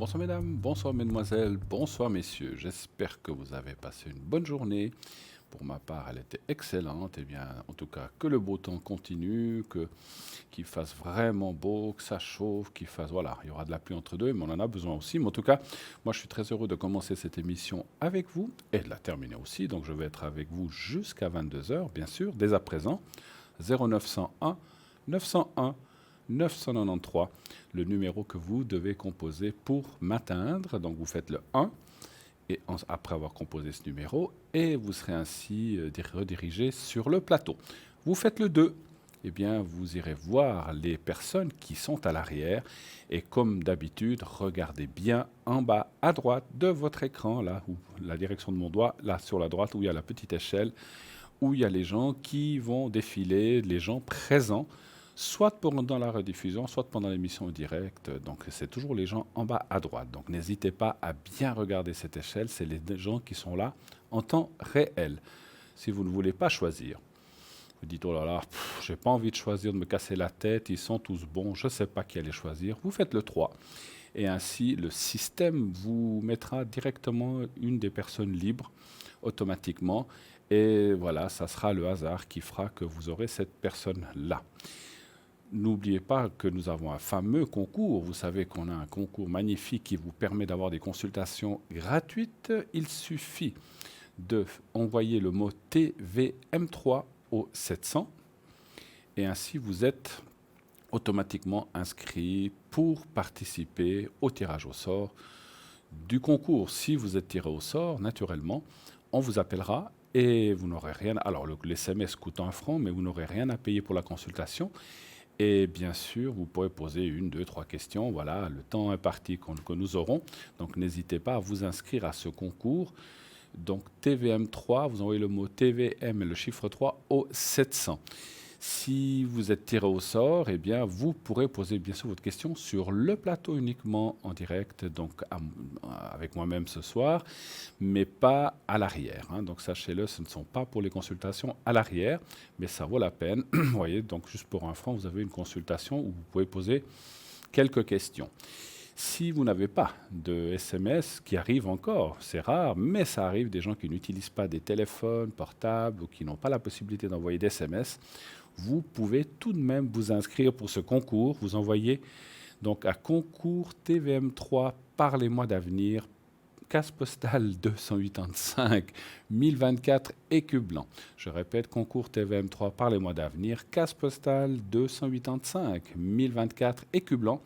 Bonsoir mesdames, bonsoir mesdemoiselles, bonsoir messieurs. J'espère que vous avez passé une bonne journée. Pour ma part, elle était excellente. Eh bien, en tout cas, que le beau temps continue, qu'il fasse vraiment beau, que ça chauffe, qu'il fasse... Voilà, il y aura de la pluie entre deux, mais on en a besoin aussi. Mais en tout cas, moi, je suis très heureux de commencer cette émission avec vous et de la terminer aussi. Donc, je vais être avec vous jusqu'à 22 heures, bien sûr, dès à présent. 0901 901 993, le numéro que vous devez composer pour m'atteindre. Donc vous faites le 1 et après avoir composé ce numéro et vous serez ainsi redirigé sur le plateau. Vous faites le 2. Eh bien, vous irez voir les personnes qui sont à l'arrière et comme d'habitude, regardez bien en bas à droite de votre écran, là où la direction de mon doigt, là sur la droite où il y a la petite échelle, où il y a les gens qui vont défiler, les gens présents, soit pendant la rediffusion, soit pendant l'émission en direct. Donc c'est toujours les gens en bas à droite. Donc n'hésitez pas à bien regarder cette échelle, c'est les gens qui sont là en temps réel. Si vous ne voulez pas choisir, vous dites oh là là, j'ai pas envie de choisir, de me casser la tête, ils sont tous bons, je ne sais pas qui aller choisir. Vous faites le 3. Et ainsi, le système vous mettra directement une des personnes libres automatiquement. Et voilà, ça sera le hasard qui fera que vous aurez cette personne-là. N'oubliez pas que nous avons un fameux concours. Vous savez qu'on a un concours magnifique qui vous permet d'avoir des consultations gratuites. Il suffit d'envoyer le mot TVM3 au 700 et ainsi vous êtes automatiquement inscrit pour participer au tirage au sort du concours. Si vous êtes tiré au sort, naturellement, on vous appellera et vous n'aurez rien. Alors, l'SMS coûte 1 franc, mais vous n'aurez rien à payer pour la consultation. Et bien sûr, vous pourrez poser 1, 2, 3 questions. Voilà, le temps imparti que nous aurons. Donc, n'hésitez pas à vous inscrire à ce concours. Donc, TVM3, vous envoyez le mot TVM et le chiffre 3 au 700. Si vous êtes tiré au sort, eh bien, vous pourrez poser bien sûr votre question sur le plateau uniquement en direct, donc avec moi-même ce soir, mais pas à l'arrière. Donc sachez-le, ce ne sont pas pour les consultations à l'arrière, mais ça vaut la peine. Vous voyez, donc juste pour un franc, vous avez une consultation où vous pouvez poser quelques questions. Si vous n'avez pas de SMS, qui arrive encore, c'est rare, mais ça arrive des gens qui n'utilisent pas des téléphones portables ou qui n'ont pas la possibilité d'envoyer des SMS, vous pouvez tout de même vous inscrire pour ce concours. Vous envoyez donc à concours TVM3 par les mois d'avenir, case postale 285 1024 Écu Blanc. Je répète, concours TVM3 par les mois d'avenir, case postale 285 1024 Écu Blanc.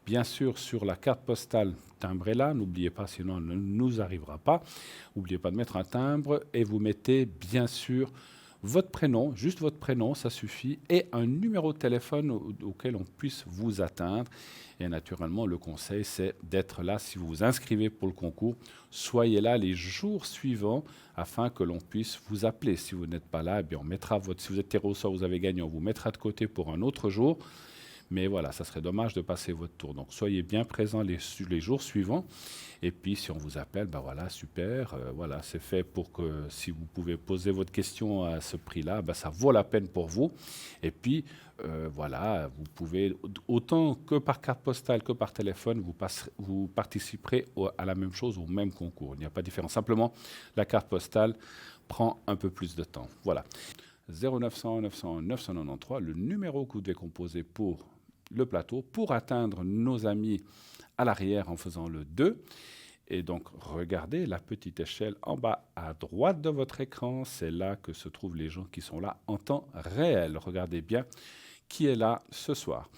Bien sûr, sur la carte postale, timbrez-la, n'oubliez pas, sinon elle ne nous arrivera pas. N'oubliez pas de mettre un timbre et vous mettez bien sûr votre prénom, juste votre prénom, ça suffit, et un numéro de téléphone auquel on puisse vous atteindre. Et naturellement, le conseil, c'est d'être là. Si vous vous inscrivez pour le concours, soyez là les jours suivants afin que l'on puisse vous appeler. Si vous n'êtes pas là, eh bien on mettra si vous êtes tiré au sort, vous avez gagné, on vous mettra de côté pour un autre jour. Mais voilà, ça serait dommage de passer votre tour. Donc soyez bien présents les jours suivants. Et puis si on vous appelle, ben voilà, super. Voilà, c'est fait pour que si vous pouvez poser votre question à ce prix-là, ben ça vaut la peine pour vous. Et puis voilà, vous pouvez, autant que par carte postale que par téléphone, vous participerez à la même chose, au même concours. Il n'y a pas de différence. Simplement, la carte postale prend un peu plus de temps. Voilà. 0900 901 993, le numéro que vous devez composer pour le plateau pour atteindre nos amis à l'arrière en faisant le 2. Et donc, regardez la petite échelle en bas à droite de votre écran. C'est là que se trouvent les gens qui sont là en temps réel. Regardez bien qui est là ce soir.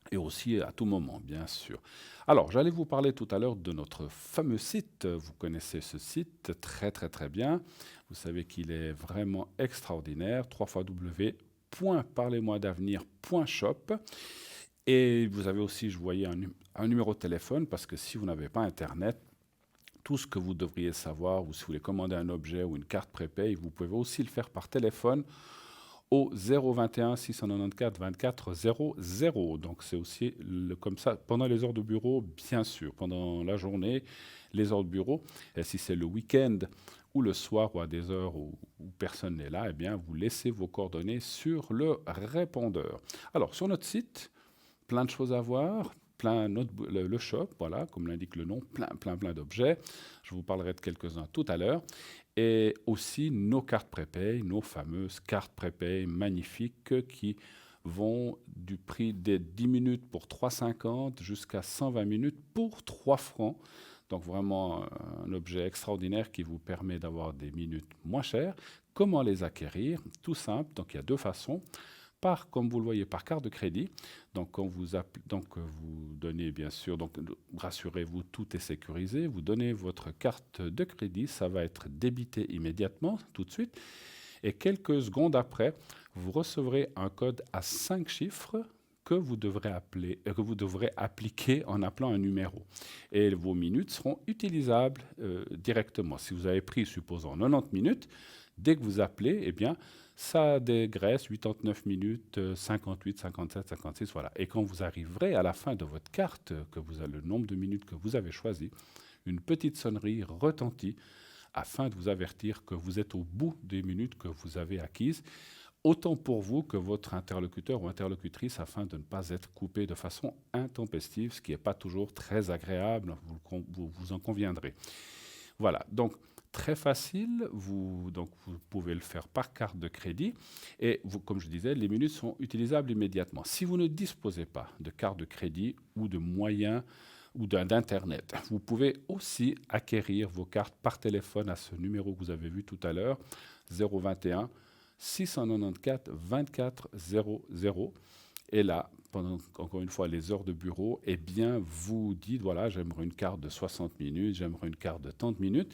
Et aussi à tout moment, bien sûr. Alors, j'allais vous parler tout à l'heure de notre fameux site. Vous connaissez ce site très, très, très bien. Vous savez qu'il est vraiment extraordinaire. www.parlez-moi-d'avenir.shop. Et vous avez aussi, je voyais, un numéro de téléphone, parce que si vous n'avez pas Internet, tout ce que vous devriez savoir, ou si vous voulez commander un objet ou une carte prépay, vous pouvez aussi le faire par téléphone au 021 694 24 00. Donc c'est aussi comme ça, pendant les heures de bureau, bien sûr, pendant la journée, les heures de bureau. Et si c'est le week-end ou le soir ou à des heures où personne n'est là, eh bien, vous laissez vos coordonnées sur le répondeur. Alors, sur notre site, plein de choses à voir, plein le shop, voilà, comme l'indique le nom, plein d'objets. Je vous parlerai de quelques-uns tout à l'heure. Et aussi nos cartes prépay, nos fameuses cartes prépay magnifiques qui vont du prix des 10 minutes pour 3,50 jusqu'à 120 minutes pour 3 francs. Donc vraiment un objet extraordinaire qui vous permet d'avoir des minutes moins chères. Comment les acquérir? Tout simple, donc il y a deux façons. Comme vous le voyez, par carte de crédit. Donc, quand vous donnez, bien sûr, donc rassurez-vous, tout est sécurisé. Vous donnez votre carte de crédit, ça va être débité immédiatement, tout de suite. Et quelques secondes après, vous recevrez un code à 5 chiffres que vous devrez appliquer en appelant un numéro. Et vos minutes seront utilisables directement. Si vous avez pris, supposons, 90 minutes, dès que vous appelez, eh bien, ça dégraisse 89 minutes, 58, 57, 56, voilà. Et quand vous arriverez à la fin de votre carte, le nombre de minutes que vous avez choisi, une petite sonnerie retentit afin de vous avertir que vous êtes au bout des minutes que vous avez acquises, autant pour vous que votre interlocuteur ou interlocutrice, afin de ne pas être coupé de façon intempestive, ce qui n'est pas toujours très agréable, vous en conviendrez. Voilà, donc très facile, vous pouvez le faire par carte de crédit et comme je disais, les minutes sont utilisables immédiatement. Si vous ne disposez pas de carte de crédit ou de moyens ou d'Internet, vous pouvez aussi acquérir vos cartes par téléphone à ce numéro que vous avez vu tout à l'heure, 021 694 24 00. Et là, pendant, encore une fois, les heures de bureau, eh bien, vous dites, voilà, j'aimerais une carte de 60 minutes, j'aimerais une carte de 30 minutes.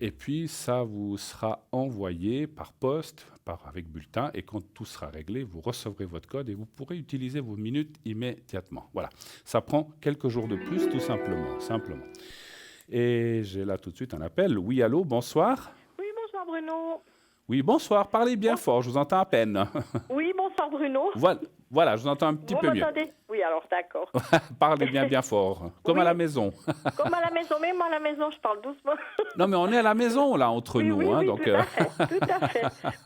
Et puis, ça vous sera envoyé par poste, avec bulletin. Et quand tout sera réglé, vous recevrez votre code et vous pourrez utiliser vos minutes immédiatement. Voilà. Ça prend quelques jours de plus, tout simplement. Et j'ai là tout de suite un appel. Oui, allô, bonsoir. Oui, bonsoir Bruno. Oui, bonsoir. Parlez bien fort, je vous entends à peine. Oui, bonsoir Bruno. Voilà, je vous entends un petit peu mieux. Vous m'entendez? Oui, alors d'accord. Parlez bien fort, comme à la maison. Comme à la maison, même à la maison, je parle doucement. Non, mais on est à la maison, là, entre nous. Oui, donc, tout à fait.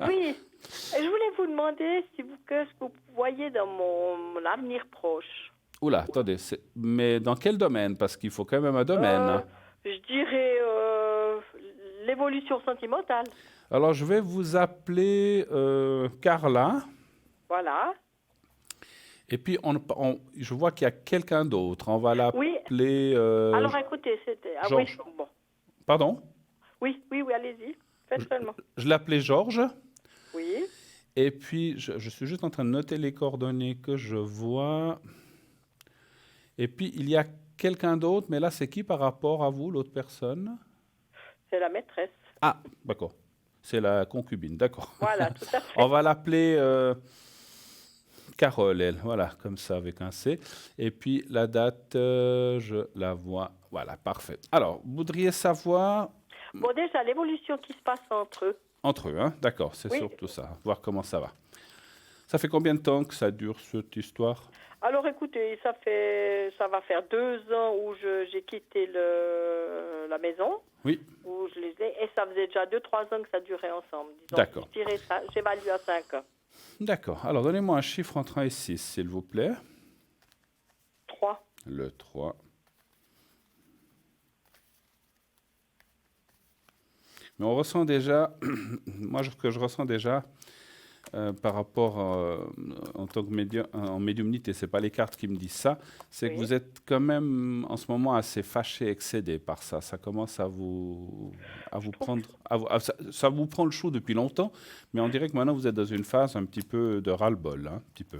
Oui, je voulais vous demander qu'est-ce que vous voyez dans mon avenir proche. Oula, attendez, mais dans quel domaine? Parce qu'il faut quand même un domaine. Je dirais l'évolution sentimentale. Alors, je vais vous appeler Carla. Voilà. Et puis, je vois qu'il y a quelqu'un d'autre. On va l'appeler... Oui. Alors, écoutez, c'était... Ah Georges. oui, bon. Pardon? Oui, allez-y. Faites seulement. Je l'appelais Georges. Oui. Et puis, je suis juste en train de noter les coordonnées que je vois. Et puis, il y a quelqu'un d'autre, mais là, c'est qui par rapport à vous, l'autre personne? C'est la maîtresse. Ah, d'accord. C'est la concubine, d'accord. Voilà, tout à fait. On va l'appeler Carole, elle. Voilà, comme ça, avec un C. Et puis, la date, je la vois. Voilà, parfait. Alors, vous voudriez savoir... Bon, déjà, l'évolution qui se passe entre eux. Entre eux, hein? D'accord, c'est surtout ça. Voir comment ça va. Ça fait combien de temps que ça dure, cette histoire? Alors, écoutez, ça va faire 2 ans où j'ai quitté la maison. Oui. Où je les ai, et ça faisait déjà 2-3 ans que ça durait ensemble. Disons, d'accord. J'évalue à 5 ans. D'accord. Alors, donnez-moi un chiffre entre 1 et 6, s'il vous plaît. 3. Le 3. Mais on ressent déjà, ce que je ressens déjà, par rapport en tant que en médiumnité, ce n'est pas les cartes qui me disent ça, c'est que vous êtes quand même en ce moment assez fâché, excédé par ça. Ça commence à vous prendre... ça vous prend le chaud depuis longtemps, mais on dirait que maintenant vous êtes dans une phase un petit peu de ras-le-bol, hein, un petit peu.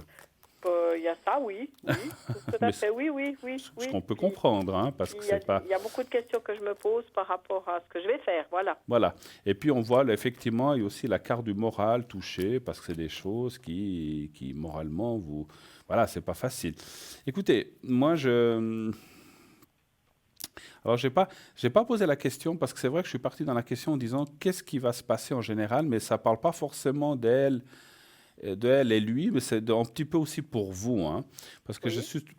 Il y a ça, oui. Tout à fait, oui. Ce qu'on peut comprendre, hein, parce que c'est pas... Il y a beaucoup de questions que je me pose par rapport à ce que je vais faire, voilà. Voilà. Et puis on voit, là, effectivement, il y a aussi la carte du moral touchée, parce que c'est des choses qui moralement, voilà, c'est pas facile. Écoutez, moi, alors, j'ai pas posé la question, parce que c'est vrai que je suis parti dans la question en disant qu'est-ce qui va se passer en général, mais ça parle pas forcément d'elle et lui, mais c'est un petit peu aussi pour vous, hein, parce que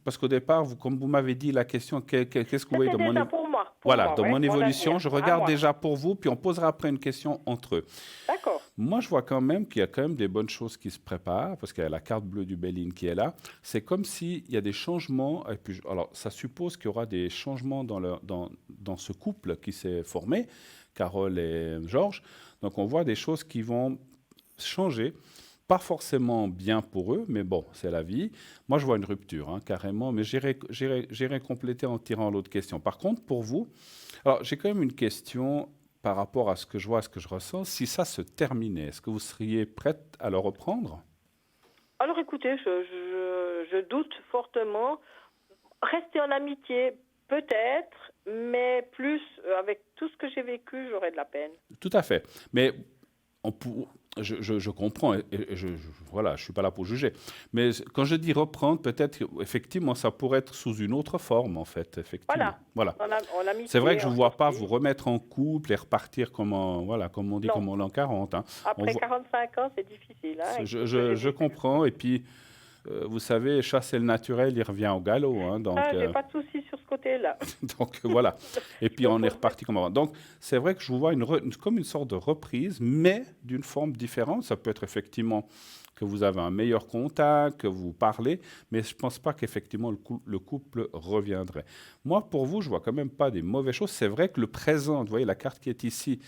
parce qu'au départ, comme vous m'avez dit la question, qu'est-ce que vous voyez dans mon pour moi, mon évolution, je regarde déjà pour vous, puis on posera après une question entre eux. D'accord. Moi, je vois quand même qu'il y a quand même des bonnes choses qui se préparent, parce qu'il y a la carte bleue du Béline qui est là. C'est comme s'il y a des changements. Et puis, alors, ça suppose qu'il y aura des changements dans ce couple qui s'est formé, Carole et Georges. Donc, on voit des choses qui vont changer. Pas forcément bien pour eux, mais bon, c'est la vie. Moi, je vois une rupture, hein, carrément, mais j'irai compléter en tirant l'autre question. Par contre, pour vous, alors j'ai quand même une question par rapport à ce que je vois, à ce que je ressens. Si ça se terminait, est-ce que vous seriez prête à le reprendre? Alors écoutez, je doute fortement. Rester en amitié, peut-être, mais plus avec tout ce que j'ai vécu, j'aurais de la peine. Tout à fait. Mais on pour- je comprends, voilà, je ne suis pas là pour juger. Mais quand je dis reprendre, peut-être, effectivement, ça pourrait être sous une autre forme, en fait, effectivement. Voilà, Voilà. en C'est vrai amitié, que je en ne vois pas sortie. vous remettre en couple et repartir comme, voilà, comme on dit, Non, comme en l'an 40, hein. On après voit- 45 ans, c'est difficile, hein, avec tout ce que j'ai je vécu. comprends. Et puis, vous savez, chasser le naturel, il revient au galop, hein. Donc, Ah, j'ai pas de souci sur ce côté-là. donc voilà. Et Je puis peux on est pas. reparti comme avant. Donc c'est vrai que je vous vois comme une sorte de reprise, mais d'une forme différente. Ça peut être effectivement que vous avez un meilleur contact, que vous parlez, mais je ne pense pas qu'effectivement le couple reviendrait. Moi, pour vous, je vois quand même pas des mauvaises choses. C'est vrai que le présent, vous voyez la carte qui est ici,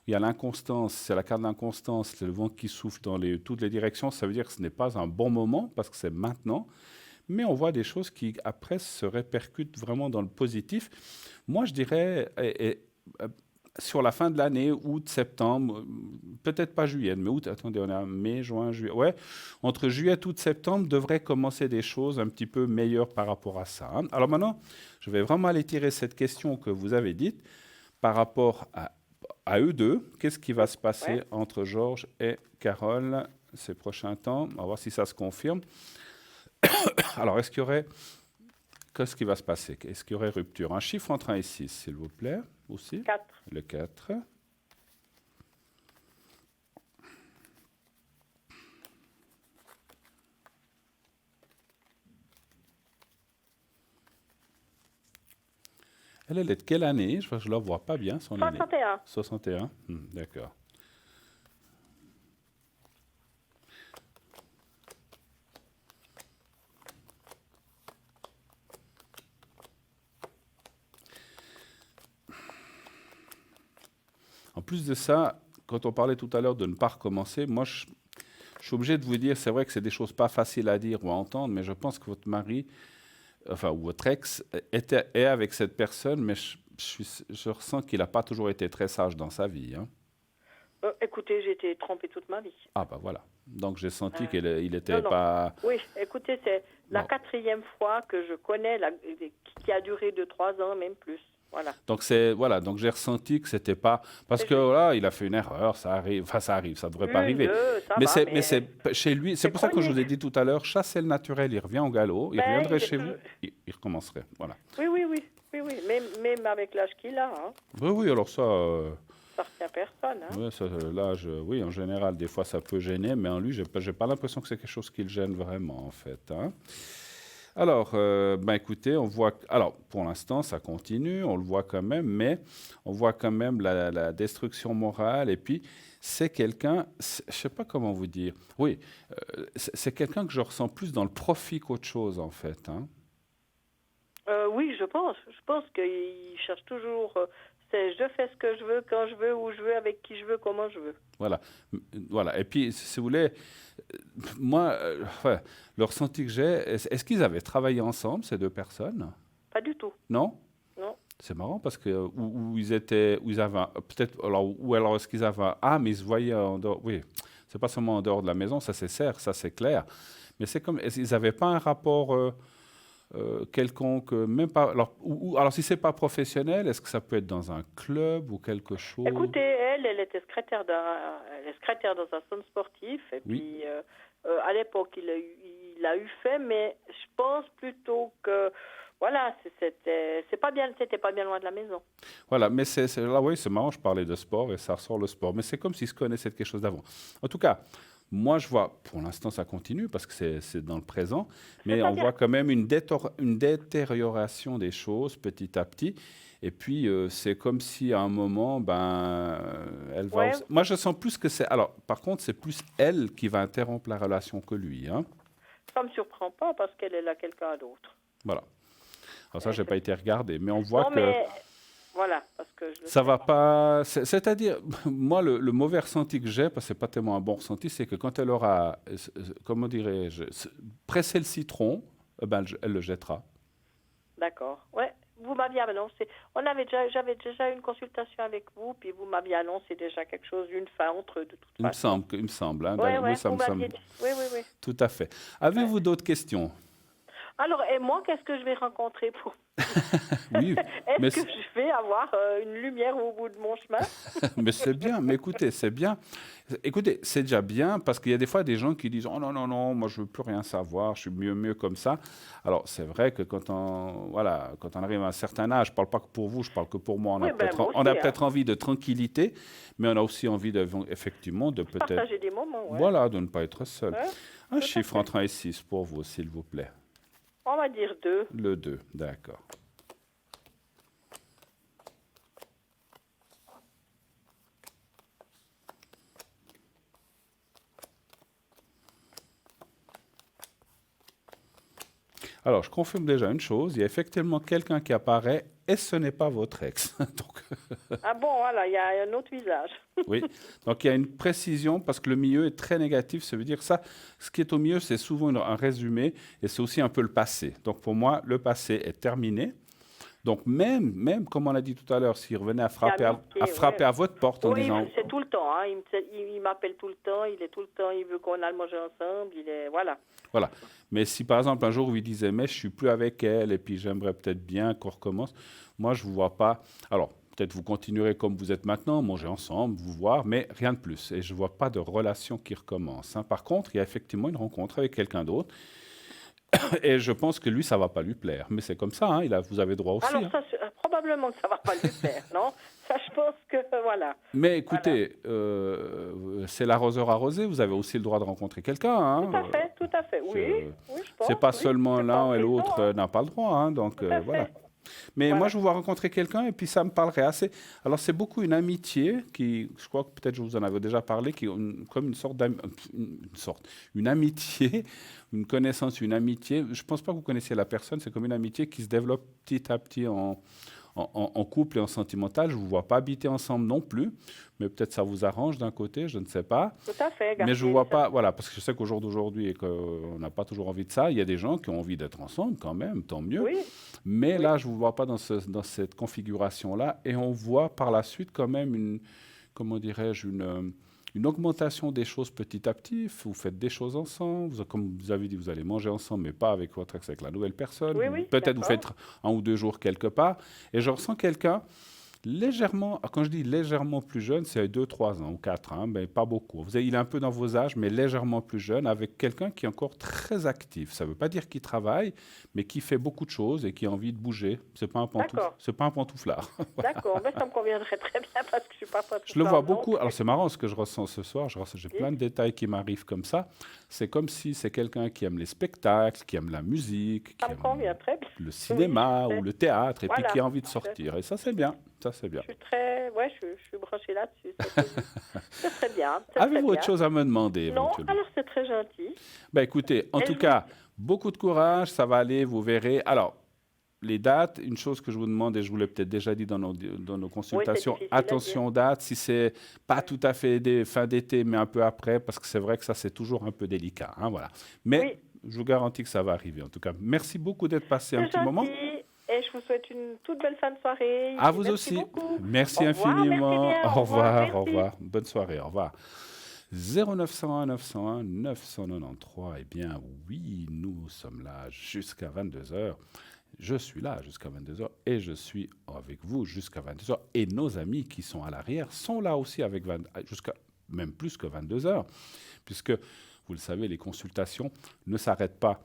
il y a l'inconstance, c'est la carte de l'inconstance, c'est le vent qui souffle dans toutes les directions. Ça veut dire que ce n'est pas un bon moment parce que c'est maintenant. Mais on voit des choses qui, après, se répercutent vraiment dans le positif. Moi, je dirais, euh, sur la fin de l'année, août, septembre, peut-être pas juillet, mais août, attendez, on a mai, juin, juillet. Ouais, entre juillet, août, septembre, devraient commencer des choses un petit peu meilleures par rapport à ça, hein. Alors maintenant, je vais vraiment aller tirer cette question que vous avez dite par rapport à eux deux. Qu'est-ce qui va se passer Ouais. entre Georges et Carole ces prochains temps? On va voir si ça se confirme. Alors, qu'est-ce qui va se passer? Est-ce qu'il y aurait rupture? Un chiffre entre 1 et 6, s'il vous plaît, aussi. 4. Le 4. Elle est de quelle année? Je ne la vois pas bien, son année. 61. 61. D'accord. En plus de ça, quand on parlait tout à l'heure de ne pas recommencer, moi, je suis obligé de vous dire, c'est vrai que c'est des choses pas faciles à dire ou à entendre, mais je pense que votre mari, enfin, ou votre ex, est avec cette personne, mais je ressens qu'il n'a pas toujours été très sage dans sa vie, hein. Écoutez, j'ai été trompée toute ma vie. Ah, bah voilà. Donc, j'ai senti Euh, qu'il non, n'était non. pas... Oui, écoutez, c'est la Bon. 4e fois que je connais, qui a duré 2-3 ans, même plus. Voilà. Donc j'ai ressenti que c'était pas parce C'est que juste. voilà, il a fait une erreur, ça arrive, enfin ça arrive, ça devrait pas Une, arriver. deux, ça Mais va, c'est mais chez lui, c'est c'est pour ça que je vous ai chronique. dit tout à l'heure, chasser le naturel, il revient au galop, il Ben, reviendrait il est chez toujours... vous, il recommencerait, voilà. Oui, oui, oui, oui, oui. Même avec l'âge qu'il a, hein, Oui, oui, alors ça, ça retient personne, hein. ouais, ça, oui, en général, des fois ça peut gêner, mais en lui, j'ai pas l'impression que c'est quelque chose qui le gêne vraiment, en fait, hein. Alors, ben écoutez, on voit. Alors, pour l'instant, ça continue, on le voit quand même, mais on voit quand même la destruction morale. Et puis, c'est quelqu'un, je sais pas comment vous dire. Oui, c'est quelqu'un que je ressens plus dans le profit qu'autre chose, en fait, hein. Oui, je pense. Je pense qu'il cherche toujours. C'est je fais ce que je veux, quand je veux, où je veux, avec qui je veux, comment je veux. Voilà, voilà. Et puis, si vous voulez, moi, ouais, le ressenti que j'ai, est-ce qu'ils avaient travaillé ensemble, ces deux personnes? Pas du tout. Non? Non. C'est marrant parce que où ils étaient, où ils avaient peut-être alors ou alors est-ce qu'ils avaient mais ils se voyaient en dehors. Oui, c'est pas seulement en dehors de la maison, ça c'est certes, ça c'est clair. Mais c'est comme ils n'avaient pas un rapport quelconque, même pas. Alors si c'est pas professionnel, est-ce que ça peut être dans un club ou quelque chose? Écoutez, elle était elle est secrétaire dans un centre sportif. Et Oui. puis, à l'époque, il a eu fait, mais je pense plutôt que, voilà, c'était pas bien loin de la maison. Voilà, mais là, oui, c'est marrant, je parlais de sport et ça ressort le sport, mais c'est comme s'ils se connaissaient de quelque chose d'avant. En tout cas, moi, je vois, pour l'instant, ça continue parce que c'est dans le présent, mais on C'est-à-dire, voit quand même une détérioration des choses petit à petit. Et puis, c'est comme si à un moment, elle va Ouais, aussi... Moi, je sens plus que c'est... Alors, par contre, c'est plus elle qui va interrompre la relation que lui, hein. ça me surprend pas parce qu'elle est là quelqu'un d'autre. Voilà. Alors ça, Et j'ai pas été regardé, mais on voit non, que mais voilà, parce que je le ça sais va pas. pas... C'est-à-dire, moi, le mauvais ressenti que j'ai, parce que c'est pas tellement un bon ressenti, c'est que quand elle aura, comment dirais-je, pressé le citron, elle le jettera. D'accord. Ouais, vous m'aviez annoncé. J'avais déjà eu une consultation avec vous, puis vous m'aviez annoncé déjà quelque chose, une fin entre eux, de toute façon. Il me semble, hein, Ouais, oui, ouais, vous m'aviez dit. Oui, oui, oui. tout à fait. Ouais. Avez-vous d'autres questions? Alors, et moi, qu'est-ce que je vais rencontrer pour... Oui, Est-ce mais que je vais avoir une lumière au bout de mon chemin? mais c'est bien, mais écoutez, c'est bien. Écoutez, c'est déjà bien parce qu'il y a des fois des gens qui disent: «Oh non, non, non, moi je veux plus rien savoir, je suis mieux comme ça.» Alors, c'est vrai que voilà, quand on arrive à un certain âge, je ne parle pas que pour vous, je parle que pour moi, Oui, ben moi on a aussi, hein. peut-être envie de tranquillité, mais on a aussi envie effectivement de peut-être, Partager des moments, ouais. voilà, de ne pas être seul. Ouais, Un tout à chiffre fait. entre 1 et 6 pour vous, s'il vous plaît. On va dire 2. Le 2, d'accord. Alors, je confirme déjà une chose, il y a effectivement quelqu'un qui apparaît et ce n'est pas votre ex. Donc, Ah bon, voilà, il y a un autre visage. oui, donc il y a une précision parce que le milieu est très négatif, ça veut dire ça, ce qui est au milieu, c'est souvent un résumé et c'est aussi un peu le passé. Donc pour moi, le passé est terminé. Donc même comme on l'a dit tout à l'heure, s'il revenait à frapper, Amitié, frapper ouais. à votre porte en Oui, disant... c'est tout le temps, hein. Il m'appelle tout le temps, il est tout le temps, il veut qu'on aille manger ensemble, il est... Voilà. Voilà. Mais si par exemple un jour vous lui disait: «Mais je suis plus avec elle et puis j'aimerais peut-être bien qu'on recommence», moi je ne vous vois pas. Alors peut-être vous continuerez comme vous êtes maintenant, manger ensemble, vous voir, mais rien de plus. Et je ne vois pas de relation qui recommence, hein. Par contre, il y a effectivement une rencontre avec quelqu'un d'autre et je pense que lui, ça ne va pas lui plaire. Mais c'est comme ça, hein, vous avez droit aussi, Alors hein. ça, probablement que ça va pas lui faire, non? Ça, je pense que, voilà. Mais Voilà. écoutez, c'est l'arroseur arrosé, vous avez aussi le droit de rencontrer quelqu'un, hein. Tout à fait. Oui, Je- oui, je C'est pense, pas oui. seulement C'est pas en l'un et prison, l'autre hein. n'a pas le droit, hein, donc Tout à voilà. fait. Mais moi, Voilà. je vous vois rencontrer quelqu'un et puis ça me parlerait assez. Alors, c'est beaucoup une amitié qui, je crois que peut-être je vous en avais déjà parlé, qui est comme une sorte une amitié, une connaissance, une amitié. Je pense pas que vous connaissiez la personne, c'est comme une amitié qui se développe petit à petit en couple et en sentimental. Je ne vous vois pas habiter ensemble non plus, mais peut-être ça vous arrange d'un côté, je ne sais pas. Tout à fait, Mais je ne garder vois ça. pas, voilà, parce que je sais qu'au jour d'aujourd'hui, et qu'on n'a pas toujours envie de ça, il y a des gens qui ont envie d'être ensemble quand même, tant mieux. Oui, Mais oui. là, je ne vous vois pas dans cette configuration-là. Et on voit par la suite quand même comment dirais-je, une augmentation des choses petit à petit. Vous faites des choses ensemble. Comme vous avez dit, vous allez manger ensemble, mais pas avec votre ex, avec la nouvelle personne. Oui, oui, Peut-être vous d'accord. faites 1 ou 2 jours quelque part. Et je ressens quelqu'un légèrement, quand je dis légèrement plus jeune, c'est 2, 3 ans ou 4 ans, mais pas beaucoup. Il est un peu dans vos âges, mais légèrement plus jeune, avec quelqu'un qui est encore très actif. Ça ne veut pas dire qu'il travaille, mais qui fait beaucoup de choses et qui a envie de bouger. C'est pas un D'accord. c'est pas un pantouflard. D'accord, mais ça me conviendrait très bien parce que je suis pas Je le vois pantouflard non beaucoup. Alors plus. c'est marrant ce que je ressens ce soir. J'ai Oui, plein de détails qui m'arrivent comme ça. C'est comme si c'est quelqu'un qui aime les spectacles, qui aime la musique, ça qui me aime convient très bien. le Oui, cinéma ou le théâtre, et puis voilà. qui a envie de sortir. Et ça, c'est bien. Ça, c'est bien. Je suis très... Ouais, je suis branchée là-dessus. C'est très bien. C'est très Avez-vous autre bien. chose à me demander Non, éventuellement? alors c'est très gentil. Ben, écoutez, en Et tout je cas, beaucoup de courage, ça va aller, vous verrez. Alors, les dates, une chose que je vous demande, et je vous l'ai peut-être déjà dit dans nos Oui, c'est consultations, difficile à dire. attention aux dates, si c'est pas tout à fait fin d'été, mais un peu après, parce que c'est vrai que ça, c'est toujours un peu délicat, hein, voilà. Mais Oui, je vous garantis que ça va arriver, en tout cas. Merci beaucoup d'être passé un c'est petit moment. gentil. Et je vous souhaite une toute belle fin de soirée. À vous Merci aussi. beaucoup. Merci Au revoir, merci infiniment. bien. Au revoir, au Merci. revoir. Bonne soirée, au revoir. 0901 901 993. Eh bien, oui, nous sommes là jusqu'à 22 heures. Je suis là jusqu'à 22 heures et je suis avec vous jusqu'à 22 heures. Et nos amis qui sont à l'arrière sont là aussi jusqu'à même plus que 22 heures, puisque, vous le savez, les consultations ne s'arrêtent pas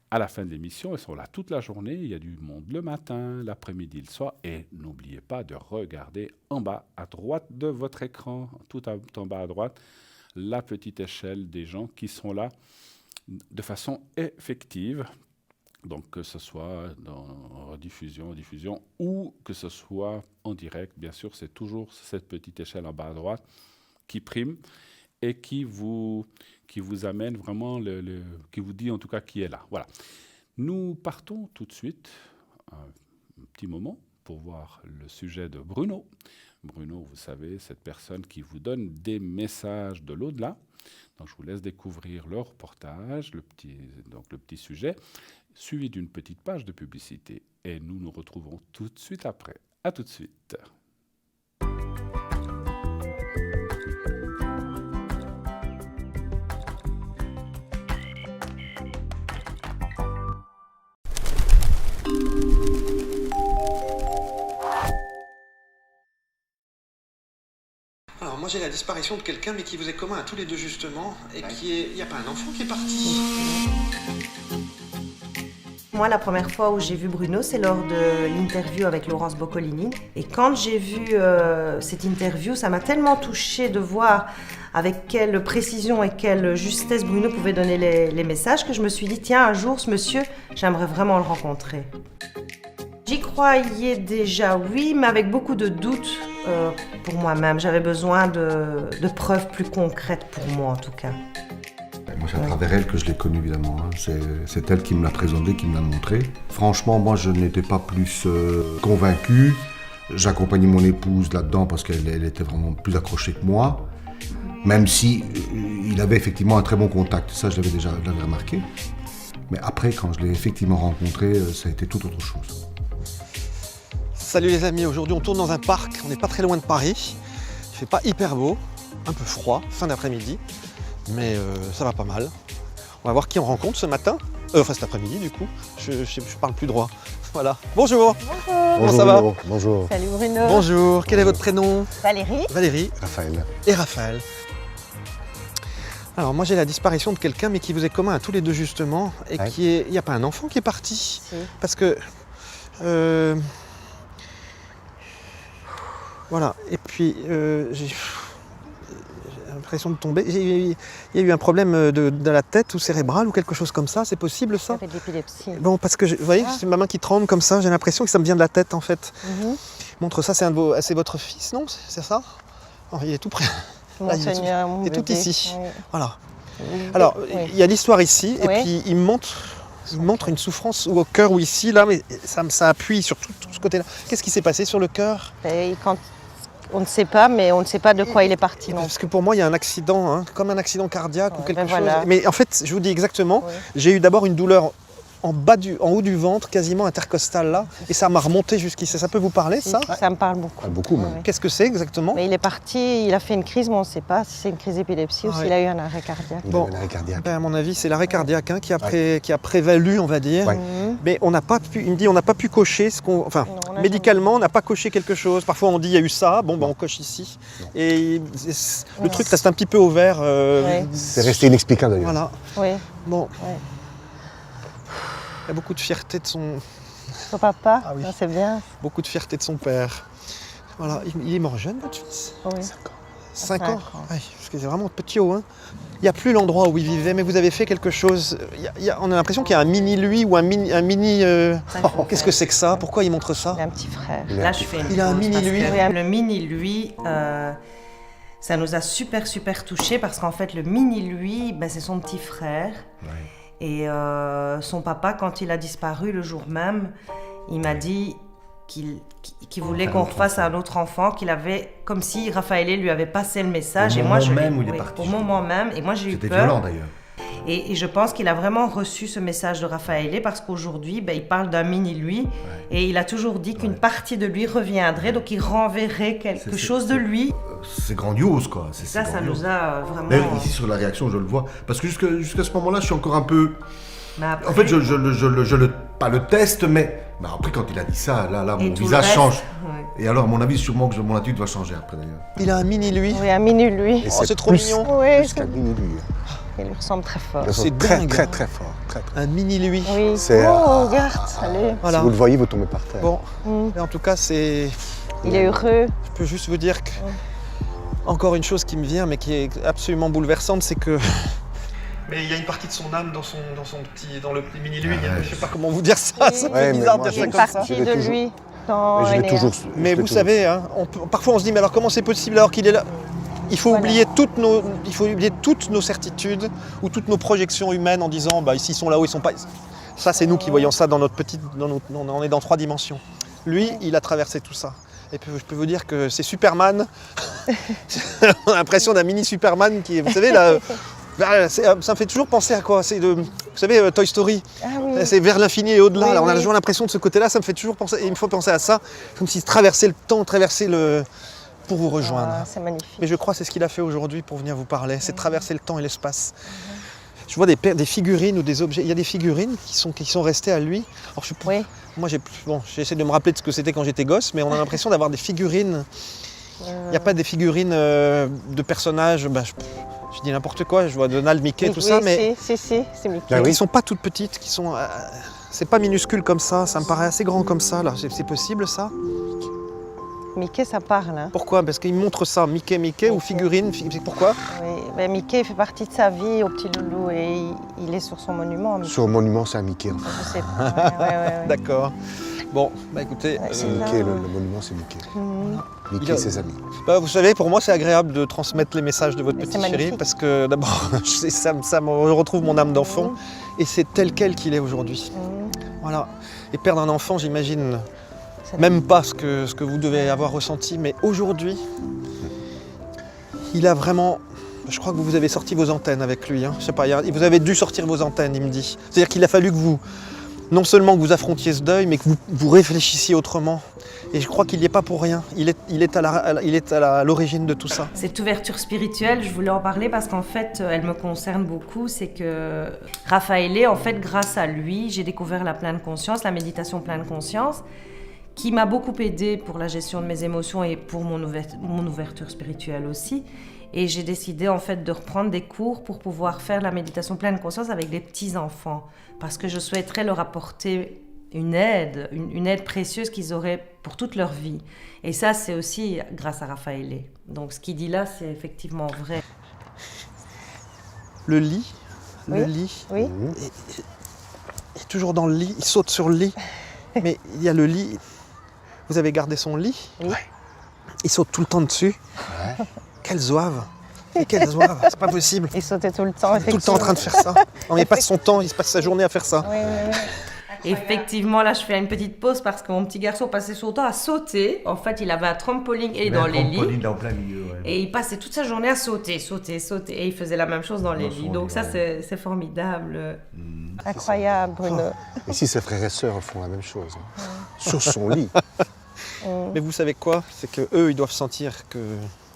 à la fin de l'émission. Elles sont là toute la journée. Il y a du monde le matin, l'après-midi, le soir. Et n'oubliez pas de regarder en bas à droite de votre écran, tout en bas à droite, la petite échelle des gens qui sont là de façon effective. Donc, que ce soit en diffusion, ou que ce soit en direct. Bien sûr, c'est toujours cette petite échelle en bas à droite qui prime et qui vous amène vraiment, qui vous dit en tout cas qui est là. Voilà. Nous partons tout de suite, un petit moment, pour voir le sujet de Bruno. Bruno, vous savez, cette personne qui vous donne des messages de l'au-delà. Donc, je vous laisse découvrir le reportage, le petit sujet, suivi d'une petite page de publicité. Et nous nous retrouvons tout de suite après. À tout de suite. Alors moi j'ai la disparition de quelqu'un mais qui vous est commun à tous les deux justement et qui est... Il n'y a pas un enfant qui est parti? Moi, la première fois où j'ai vu Bruno, c'est lors de l'interview avec Laurence Boccolini. Et quand j'ai vu cette interview, ça m'a tellement touchée de voir avec quelle précision et quelle justesse Bruno pouvait donner les messages que je me suis dit, tiens, un jour, ce monsieur, j'aimerais vraiment le rencontrer. J'y croyais déjà, oui, mais avec beaucoup de doutes pour moi-même. J'avais besoin de preuves plus concrètes pour moi, en tout cas. Moi, c'est à travers elle que je l'ai connue, évidemment. C'est elle qui me l'a présenté, qui me l'a montré. Franchement, moi, je n'étais pas plus convaincu. J'accompagnais mon épouse là-dedans parce qu'elle était vraiment plus accrochée que moi. Même si il avait effectivement un très bon contact. Ça, je l'avais remarqué. Mais après, quand je l'ai effectivement rencontré, ça a été tout autre chose. Salut les amis, aujourd'hui on tourne dans un parc, on n'est pas très loin de Paris. Il fait pas hyper beau, un peu froid, fin d'après-midi. Mais ça va pas mal. On va voir qui on rencontre ce matin. Enfin cet après-midi du coup. Je parle plus droit. Voilà. Bonjour. Bonjour. Comment ça va? Bonjour. Salut Bruno. Bonjour. Quel est votre prénom? Valérie. Valérie. Raphaël. Et Raphaël. Alors moi j'ai la disparition de quelqu'un mais qui vous est commun à tous les deux justement. Et Ouais. qui est... Il n'y a pas un enfant qui est parti? Si. Parce que... Voilà. Et puis j'ai l'impression de tomber. Il y a eu un problème de la tête ou cérébral ou quelque chose comme ça, c'est possible ça? J'avais de l'épilepsie. Bon, parce que vous voyez, c'est ma main qui tremble comme ça, j'ai l'impression que ça me vient de la tête en fait. Montre ça, c'est votre fils, non? C'est ça? Oh, il est tout près. Là, il est tout ici. Oui. Voilà. Oui. Alors, Oui. il y a l'histoire ici, et Oui. puis il montre une souffrance ou au cœur ou ici, là, mais ça appuie sur tout ce côté-là. Qu'est-ce qui s'est passé sur le cœur? Et quand on ne sait pas, mais on ne sait pas de quoi il est parti. Non. Parce que pour moi, il y a un accident, hein, comme un accident cardiaque ou Ouais, quelque ben chose. voilà. Mais en fait, je vous dis exactement, Oui. j'ai eu d'abord une douleur en haut du ventre, quasiment intercostale là, et ça m'a remonté jusqu'ici. Ça peut vous parler, ça? Ça me parle beaucoup. Beaucoup même. Oui. Qu'est-ce que c'est exactement? Mais il est parti, il a fait une crise, mais on ne sait pas si c'est une crise d'épilepsie ou Ah s'il a eu un arrêt cardiaque. Il Bon. avait un arrêt cardiaque. Ben, à mon avis, c'est l'arrêt cardiaque hein, qui a prévalu, on va dire. Ouais. Mais on n'a pas pu, il me dit, on n'a pas pu cocher ce qu'on, enfin, Non, on a médicalement, on n'a pas coché quelque chose. Parfois, on dit, il y a eu ça, bon, ben, on coche ici. Non. Et le Ouais. truc reste un petit peu ouvert. Ouais. C'est resté inexplicable d'ailleurs. Voilà. Oui, Bon. Ouais. Il y a beaucoup de fierté de son papa, Ah oui. c'est bien. beaucoup de fierté de son père. Voilà, il est mort jeune, votre fils? Oui. 5 ans. 5 ans. Ouais, parce que c'est vraiment petit haut. Hein. Il n'y a plus l'endroit où il vivait, mais vous avez fait quelque chose. On a l'impression qu'il y a un mini lui ou un mini. Qu'est-ce que c'est que ça? Pourquoi il montre ça? Il a un petit frère. Il a Là, un je petit fais une Il a un pause mini parce lui. que le mini lui, ça nous a super touchés parce qu'en fait, le mini lui, ben, c'est son petit frère. Ouais. Et son papa, quand il a disparu le jour même, il m'a dit qu'il voulait qu'on refasse à un autre enfant, qu'il avait, comme si Raphaël lui avait passé le message. Au Et moi, moment je même où il est parti, Au moment même. Et moi, j'ai eu C'était peur. violent d'ailleurs. Et je pense qu'il a vraiment reçu ce message de Raphaël parce qu'aujourd'hui, ben, il parle d'un mini-lui et il a toujours dit qu'une partie de lui reviendrait, donc il renverrait quelque chose de lui. C'est grandiose quoi. Ça nous a vraiment... D'ailleurs, ici sur la réaction, je le vois. Parce que jusqu'à ce moment-là, je suis encore un peu. Mais après- En fait, pas le teste, mais après, quand il a dit ça, là, Et mon tout visage le reste, change. ouais. Et alors, à mon avis, sûrement que mon attitude va changer après d'ailleurs. Il a un mini lui. Oui, un mini-lui. Oh, c'est trop mignon. Oui, Plus qu'un mini-lui. il lui ressemble très fort. C'est dingue. très fort. Un mini lui. Oui. C'est, Oh, regarde, allez. Voilà. Si vous le voyez, vous tombez par terre. Bon, Mm. mais en tout cas, c'est. Il est heureux. Je peux juste vous dire que. Encore une chose qui me vient, mais qui est absolument bouleversante, c'est que Mais il y a une partie de son âme dans le mini-lui. Ouais, Je sais pas comment vous dire ça, ça me Ouais, fait mais bizarre de moi, dire Une ça comme ça. partie Je l'ai de toujours- lui dans Mais je l'ai Enéa. toujours. Mais je l'ai vous toujours- savez, hein, parfois on se dit, mais alors comment c'est possible alors qu'il est là? Il faut, Voilà. oublier toutes nos certitudes ou toutes nos projections humaines en disant, bah, s'ils sont là-haut, ils sont pas. Ça, c'est nous qui voyons ça dans notre petite. On est dans 3 dimensions. Lui, il a traversé tout ça. Et puis, je peux vous dire que c'est Superman. On a l'impression d'un mini Superman qui est. Vous savez, là. Ça me fait toujours penser à quoi? Vous savez, Toy Story. Ah oui. C'est vers l'infini et au-delà. Oui, Là, on a oui. toujours l'impression de ce côté-là. Ça me fait toujours penser. Et il me faut penser à ça, comme s'il traversait le temps, traversait le. Pour vous rejoindre. Ah, c'est magnifique. Mais je crois que c'est ce qu'il a fait aujourd'hui pour venir vous parler, c'est traverser le temps et l'espace. Je vois des figurines ou des objets. Il y a des figurines qui sont restées à lui. Alors Oui. moi, j'essaie de me rappeler de ce que c'était quand j'étais gosse, mais on a l'impression d'avoir des figurines. Il n'y a pas des figurines de personnages. Je dis n'importe quoi. Je vois Donald, Mickey, Oui, tout ça, oui, mais si, c'est Mickey. Ah oui. qui sont pas toutes petites, qui sont. C'est pas minuscule comme ça. Ça me paraît assez grand comme ça. Là, c'est possible ça? Mickey, ça parle. Hein. Pourquoi? Parce qu'il montre ça, Mickey ou figurine. Pourquoi? Oui. Ben, Mickey fait partie de sa vie au petit loulou et il est sur son monument. Mickey. Sur le monument, c'est un Mickey. En fait. Je sais pas. Ouais. D'accord. Bon, écoutez, Ouais, C'est là. Mickey, le monument, c'est Mickey. Mhm. Mickey Il a- et ses amis. vous savez, pour moi, c'est agréable de transmettre les messages de votre Mais petit c'est chéri magnifique. parce que d'abord, je retrouve mon âme d'enfant et c'est tel quel qu'il est aujourd'hui. Mhm. Voilà. Et perdre un enfant, j'imagine Ça- même pas ce que vous devez avoir ressenti, mais aujourd'hui, il a vraiment. Je crois que vous avez sorti vos antennes avec lui. Hein. Je sais pas, vous avez dû sortir vos antennes, il me dit. C'est-à-dire qu'il a fallu que vous, non seulement que vous affrontiez ce deuil, mais que vous réfléchissiez autrement. Et je crois qu'il n'y est pas pour rien. Il est à l'origine de tout ça. Cette ouverture spirituelle, je voulais en parler parce qu'en fait, elle me concerne beaucoup. C'est que Raphaël, en fait, grâce à lui, j'ai découvert la pleine conscience, la méditation pleine conscience, qui m'a beaucoup aidée pour la gestion de mes émotions et pour mon ouverture spirituelle aussi. Et j'ai décidé en fait de reprendre des cours pour pouvoir faire la méditation pleine conscience avec des petits-enfants. Parce que je souhaiterais leur apporter une aide précieuse qu'ils auraient pour toute leur vie. Et ça, c'est aussi grâce à Raphaël. Donc ce qu'il dit là, c'est effectivement vrai. Le lit, Oui. Oui, Mhm. il est toujours dans le lit, il saute sur le lit. Mais il y a le lit. Vous avez gardé son lit. Oui. Ouais. Il saute tout le temps dessus. Ouais. Quelle zouave. Et quelle zouave, c'est pas possible. il sautait tout le temps. Tout le temps en train de faire ça. Non, mais il passe son temps, il se passe sa journée à faire ça. Oui. Effectivement, là, je fais une petite pause parce que mon petit garçon passait son temps à sauter. En fait, il avait un trampoline et dans les lits. En plein milieu, ouais. Et il passait toute sa journée à sauter. Et il faisait la même chose dans les Dans son lits. Donc lit, ça, ouais. c'est formidable. Incroyable, Bruno. Et si ses frères et sœurs font la même chose, hein, sur son lit. Mais vous savez quoi? C'est que eux, ils doivent sentir que.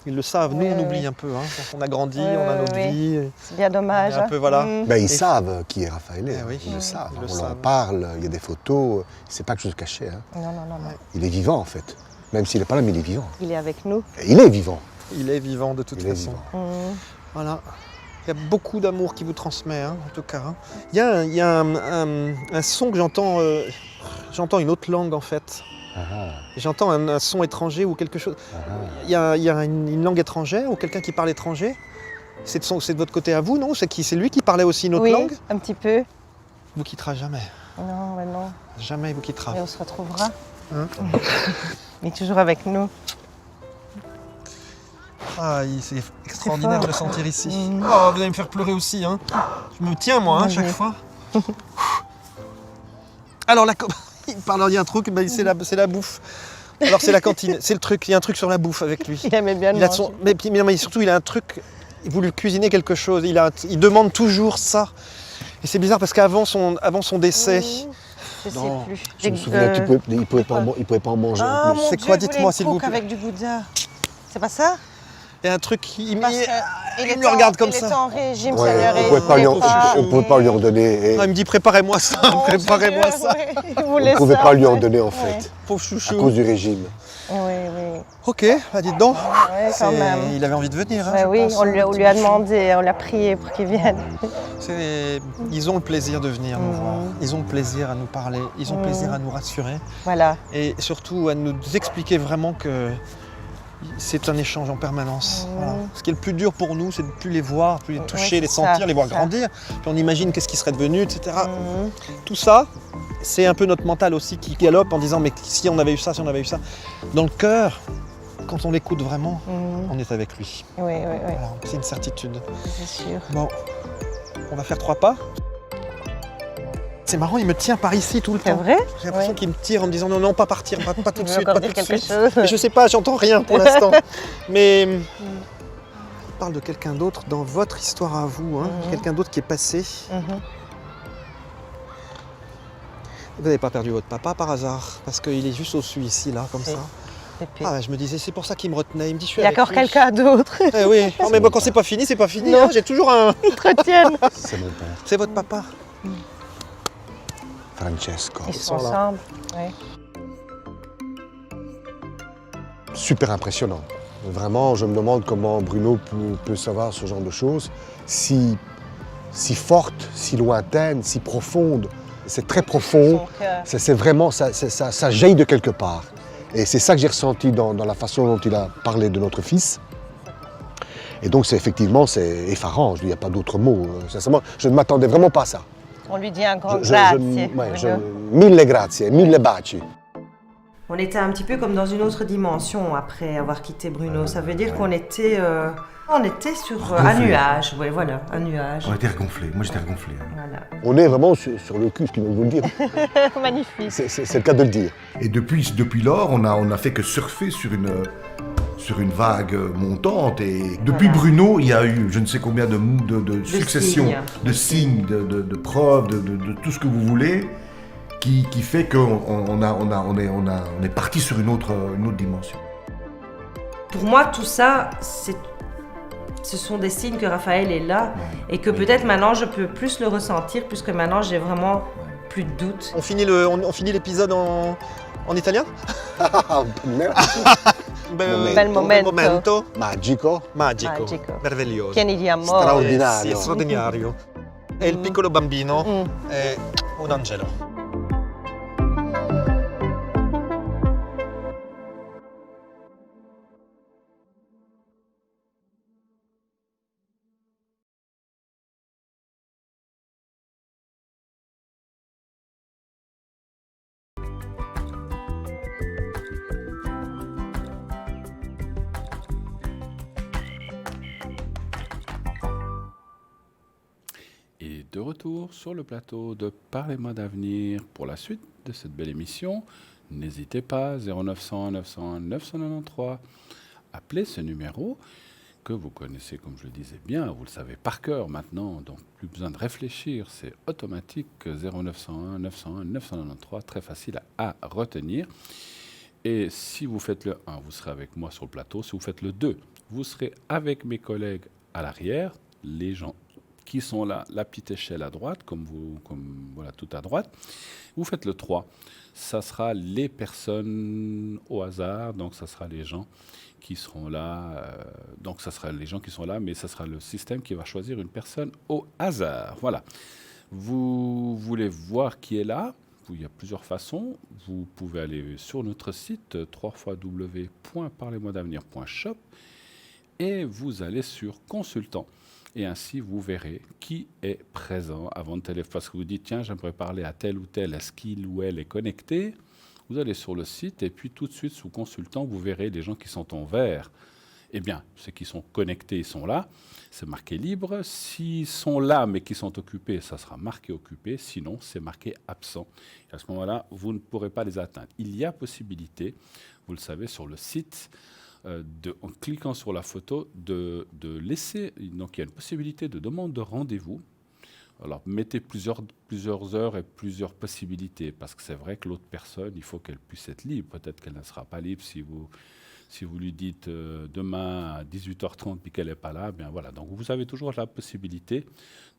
Ils le savent. Nous, Ouais, on ouais. oublie un peu. Hein. Quand on a grandi, Ouais, on a ouais, notre ouais. vie. C'est bien dommage. Un peu, voilà. Mm. Ben, ils Et- savent qui est Raphaël. Eh oui. Ils le savent. Ils le On en savent. parle, il y a des photos. C'est pas quelque chose de caché. Hein. Non. Il est vivant en fait. Même s'il n'est pas là, mais il est vivant. Il est avec nous. Et il est vivant. Il est vivant de toute Il est façon. vivant. Mm. Voilà. Il y a beaucoup d'amour qui vous transmet, hein, en tout cas. Hein. Il y a un son que j'entends. J'entends une autre langue, en fait. Ah, J'entends un son étranger ou quelque chose. ah, Il y a une langue étrangère ou quelqu'un qui parle étranger. C'est de votre côté à vous, non? C'est lui qui parlait aussi une autre Oui, langue? un petit peu. Il vous quittera jamais. Non, mais non. Jamais il vous quittera. Mais on se retrouvera. Hein? Il est toujours avec nous. Ah, c'est extraordinaire de le fort. sentir ici. Mm. Oh, vous allez me faire pleurer aussi, hein. Je me tiens, moi, hein, Vas-y. chaque fois. Alors, il y a un truc, ben, c'est la bouffe. Alors, c'est la cantine, c'est le truc. Il y a un truc sur la bouffe avec lui. Il aimait bien le Il a manger. mais surtout, il a un truc. Vous lui cuisinez quelque chose. Il demande toujours ça. Et c'est bizarre parce qu'avant son décès, Mm. Je sais non. plus. Je me souviens qu'il ne pouvait pas en manger Ah, en plus. mon C'est Dieu, quoi, il voulait dites-moi, une s'il vous coke plaît. avec du gouda. C'est pas ça? il y a un truc. Il Parce me qu'il me regarde comme il ça. était en régime, Ouais, ça lui on aurait ne pouvait pas lui en donner. Et me dit préparez-moi ça, Oh, préparez-moi Dieu, ça. ouais, il on voulait ne pouvait ça, pas lui en fait. donner en Ouais. fait, Pauvre à chouchou. cause du régime. Oui. Ok, bah dites donc. Ouais, quand même. Il avait envie de venir. Hein, Ouais, je oui, pense, on hein, lui le a petit chouchou. demandé, on l'a prié pour qu'il vienne. Ils ont le plaisir de venir nous voir. Ils ont le plaisir à nous parler. Ils ont le plaisir à nous rassurer. Voilà. Et surtout à nous expliquer vraiment que c'est un échange en permanence. Voilà. Ce qui est le plus dur pour nous, c'est de ne plus les voir, plus les toucher, les c'est sentir, ça, les voir ça. grandir. Puis on imagine qu'est-ce qui serait devenu, etc. Mhm. Tout ça, c'est un peu notre mental aussi qui galope en disant mais si on avait eu ça, si on avait eu ça. Dans le cœur, quand on l'écoute vraiment, Mhm. on est avec lui. Oui, oui, oui, Voilà, c'est une certitude. c'est sûr. Bon, on va faire 3 pas. C'est marrant, il me tient par ici tout le C'est temps. vrai? J'ai l'impression qu'il me tire en me disant non, non, pas partir, pas tout de Tu veux suite, encore pas dire tout de quelque suite. chose? Et je sais pas, j'entends rien pour l'instant. Mais on parle de quelqu'un d'autre dans votre histoire à vous, hein. Mhm. Quelqu'un d'autre qui est passé. Mhm. Vous n'avez pas perdu votre papa par hasard, parce qu'il est juste au-dessus isus, là, comme Si. ça. Et puis, Ah, je me disais, c'est pour ça qu'il me retenait. Il me dit, je suis il y a avec encore lui. quelqu'un d'autre Eh oui, non, mais bon, quand c'est pas fini, c'est pas fini. Non. Hein. J'ai toujours un. qui te retienne. C'est mon père. C'est votre papa. Francesco. Ils sont sont là. ensemble. Oui. Super impressionnant. Vraiment, je me demande comment Bruno peut savoir ce genre de choses. Si forte, si lointaine, si profonde. C'est très profond. Son cœur. C'est vraiment, ça jaillit de quelque part. Et c'est ça que j'ai ressenti dans la façon dont il a parlé de notre fils. Et donc, effectivement, c'est effarant. Il n'y a pas d'autre mot. Sincèrement, je ne m'attendais vraiment pas à ça. On lui dit un grand Je- grazie. ouais, Bruno. mille grazie, mille baci. On était un petit peu comme dans une autre dimension après avoir quitté Bruno. Ça veut dire qu'on était, sur un Regonflé. nuage. Oui, voilà, un nuage. On était regonflés. Moi, j'étais regonflé. Voilà. On est vraiment sur le cul, ce qu'ils vont vous le dire. Magnifique. C'est le cas de le dire. Et depuis lors, on a fait que surfer sur une vague montante. Et depuis Voilà. Bruno, il y a eu je ne sais combien de successions, signes. de signes, de preuves, de tout ce que vous voulez, qui fait qu'on est parti sur une autre dimension. Pour moi, tout ça, ce sont des signes que Raphaël est là et que peut-être maintenant je peux plus le ressentir puisque maintenant j'ai vraiment plus de doute. On finit l'épisode en italien? Bel momento. Magico, Magico. Magico. Meraviglioso. Pieni di amore. straordinario. Sì, straordinario. E il piccolo bambino Mm. è un angelo. Et de retour sur le plateau de Parlez-moi d'avenir pour la suite de cette belle émission. N'hésitez pas, 0900 901 993, appelez ce numéro que vous connaissez, comme je le disais bien, vous le savez par cœur maintenant, donc plus besoin de réfléchir, c'est automatique, 0901 901 993, très facile à retenir. Et si vous faites le 1, vous serez avec moi sur le plateau. Si vous faites le 2, vous serez avec mes collègues à l'arrière, les gens qui sont là, la petite échelle à droite, comme voilà, tout à droite. Vous faites le 3, ça sera les personnes au hasard, donc ça sera les gens qui seront là, donc ça sera les gens qui sont là, mais ça sera le système qui va choisir une personne au hasard. Voilà. Vous voulez voir qui est là? Il y a plusieurs façons. Vous pouvez aller sur notre site www.parlezmoi-d'avenir.shop et vous allez sur consultant. Et ainsi, vous verrez qui est présent avant de téléphoner. Parce que vous dites, tiens, j'aimerais parler à tel ou tel, est-ce qu'il ou elle est connecté? Vous allez sur le site et puis tout de suite, sous consultant, vous verrez les gens qui sont en vert. Eh bien, ceux qui sont connectés, ils sont là. C'est marqué libre. S'ils sont là, mais qui sont occupés, ça sera marqué occupé. Sinon, c'est marqué absent. Et à ce moment-là, vous ne pourrez pas les atteindre. Il y a possibilité, vous le savez, sur le site, en cliquant sur la photo, de laisser. Donc, il y a une possibilité de demande de rendez-vous. Alors, mettez plusieurs heures et plusieurs possibilités, parce que c'est vrai que l'autre personne, il faut qu'elle puisse être libre. Peut-être qu'elle ne sera pas libre si vous lui dites demain à 18h30 puis qu'elle n'est pas là. Bien voilà. Donc, vous avez toujours la possibilité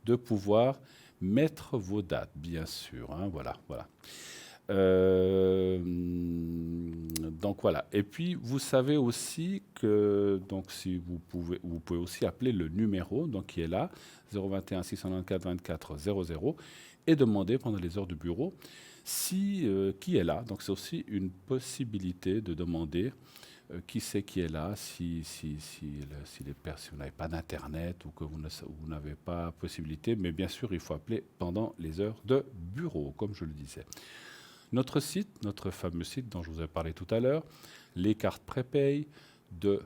de pouvoir mettre vos dates, bien sûr. Hein, voilà. Donc voilà. Et puis vous savez aussi que donc si vous pouvez aussi appeler le numéro donc qui est là 021 694 24 00 et demander pendant les heures de bureau qui est là. Donc c'est aussi une possibilité de demander Qui c'est qui est là si vous n'avez pas d'internet ou que vous n'avez pas possibilité, mais bien sûr il faut appeler pendant les heures de bureau, comme je le disais. Notre site, notre fameux site dont je vous ai parlé tout à l'heure, les cartes prépay de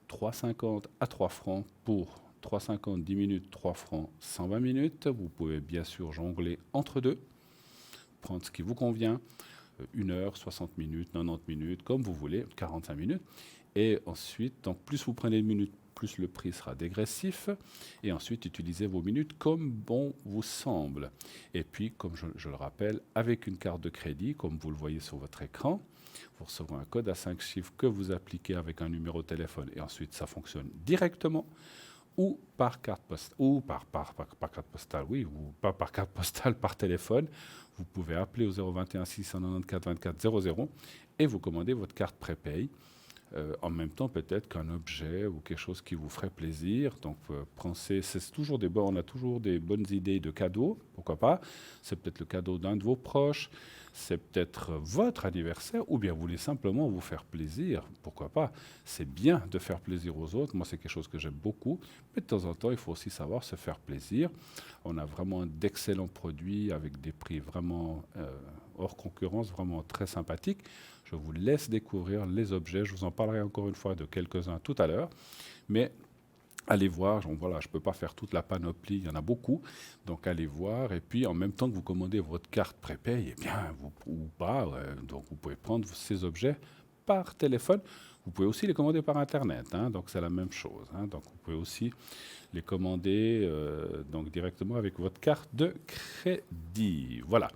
3,50 à 3 francs pour 3,50 10 minutes, 3 francs 120 minutes. Vous pouvez bien sûr jongler entre deux, prendre ce qui vous convient. 1 heure, 60 minutes, 90 minutes, comme vous voulez, 45 minutes. Et ensuite, en plus vous prenez de minutes, plus le prix sera dégressif. Et ensuite, utilisez vos minutes comme bon vous semble. Et puis, comme je le rappelle, avec une carte de crédit, comme vous le voyez sur votre écran, vous recevrez un code à 5 chiffres que vous appliquez avec un numéro de téléphone. Et ensuite, ça fonctionne directement. Ou par carte postale, ou par carte postale, oui, ou pas par carte postale, par téléphone. Vous pouvez appeler au 021 694 24 00 et vous commandez votre carte prépay. En même temps, peut-être qu'un objet ou quelque chose qui vous ferait plaisir. Donc, pensez, c'est toujours on a toujours des bonnes idées de cadeaux, pourquoi pas. C'est peut-être le cadeau d'un de vos proches, c'est peut-être votre anniversaire, ou bien vous voulez simplement vous faire plaisir, pourquoi pas. C'est bien de faire plaisir aux autres, moi c'est quelque chose que j'aime beaucoup, mais de temps en temps, il faut aussi savoir se faire plaisir. On a vraiment d'excellents produits avec des prix vraiment hors concurrence, vraiment très sympathiques. Je vous laisse découvrir les objets. Je vous en parlerai encore une fois de quelques-uns tout à l'heure. Mais allez voir. Voilà, je ne peux pas faire toute la panoplie. Il y en a beaucoup. Donc, allez voir. Et puis, en même temps que vous commandez votre carte prépay, eh bien, ou pas, donc vous pouvez prendre ces objets par téléphone. Vous pouvez aussi les commander par Internet. Donc, c'est la même chose. Donc, vous pouvez aussi les commander donc, directement avec votre carte de crédit. Voilà.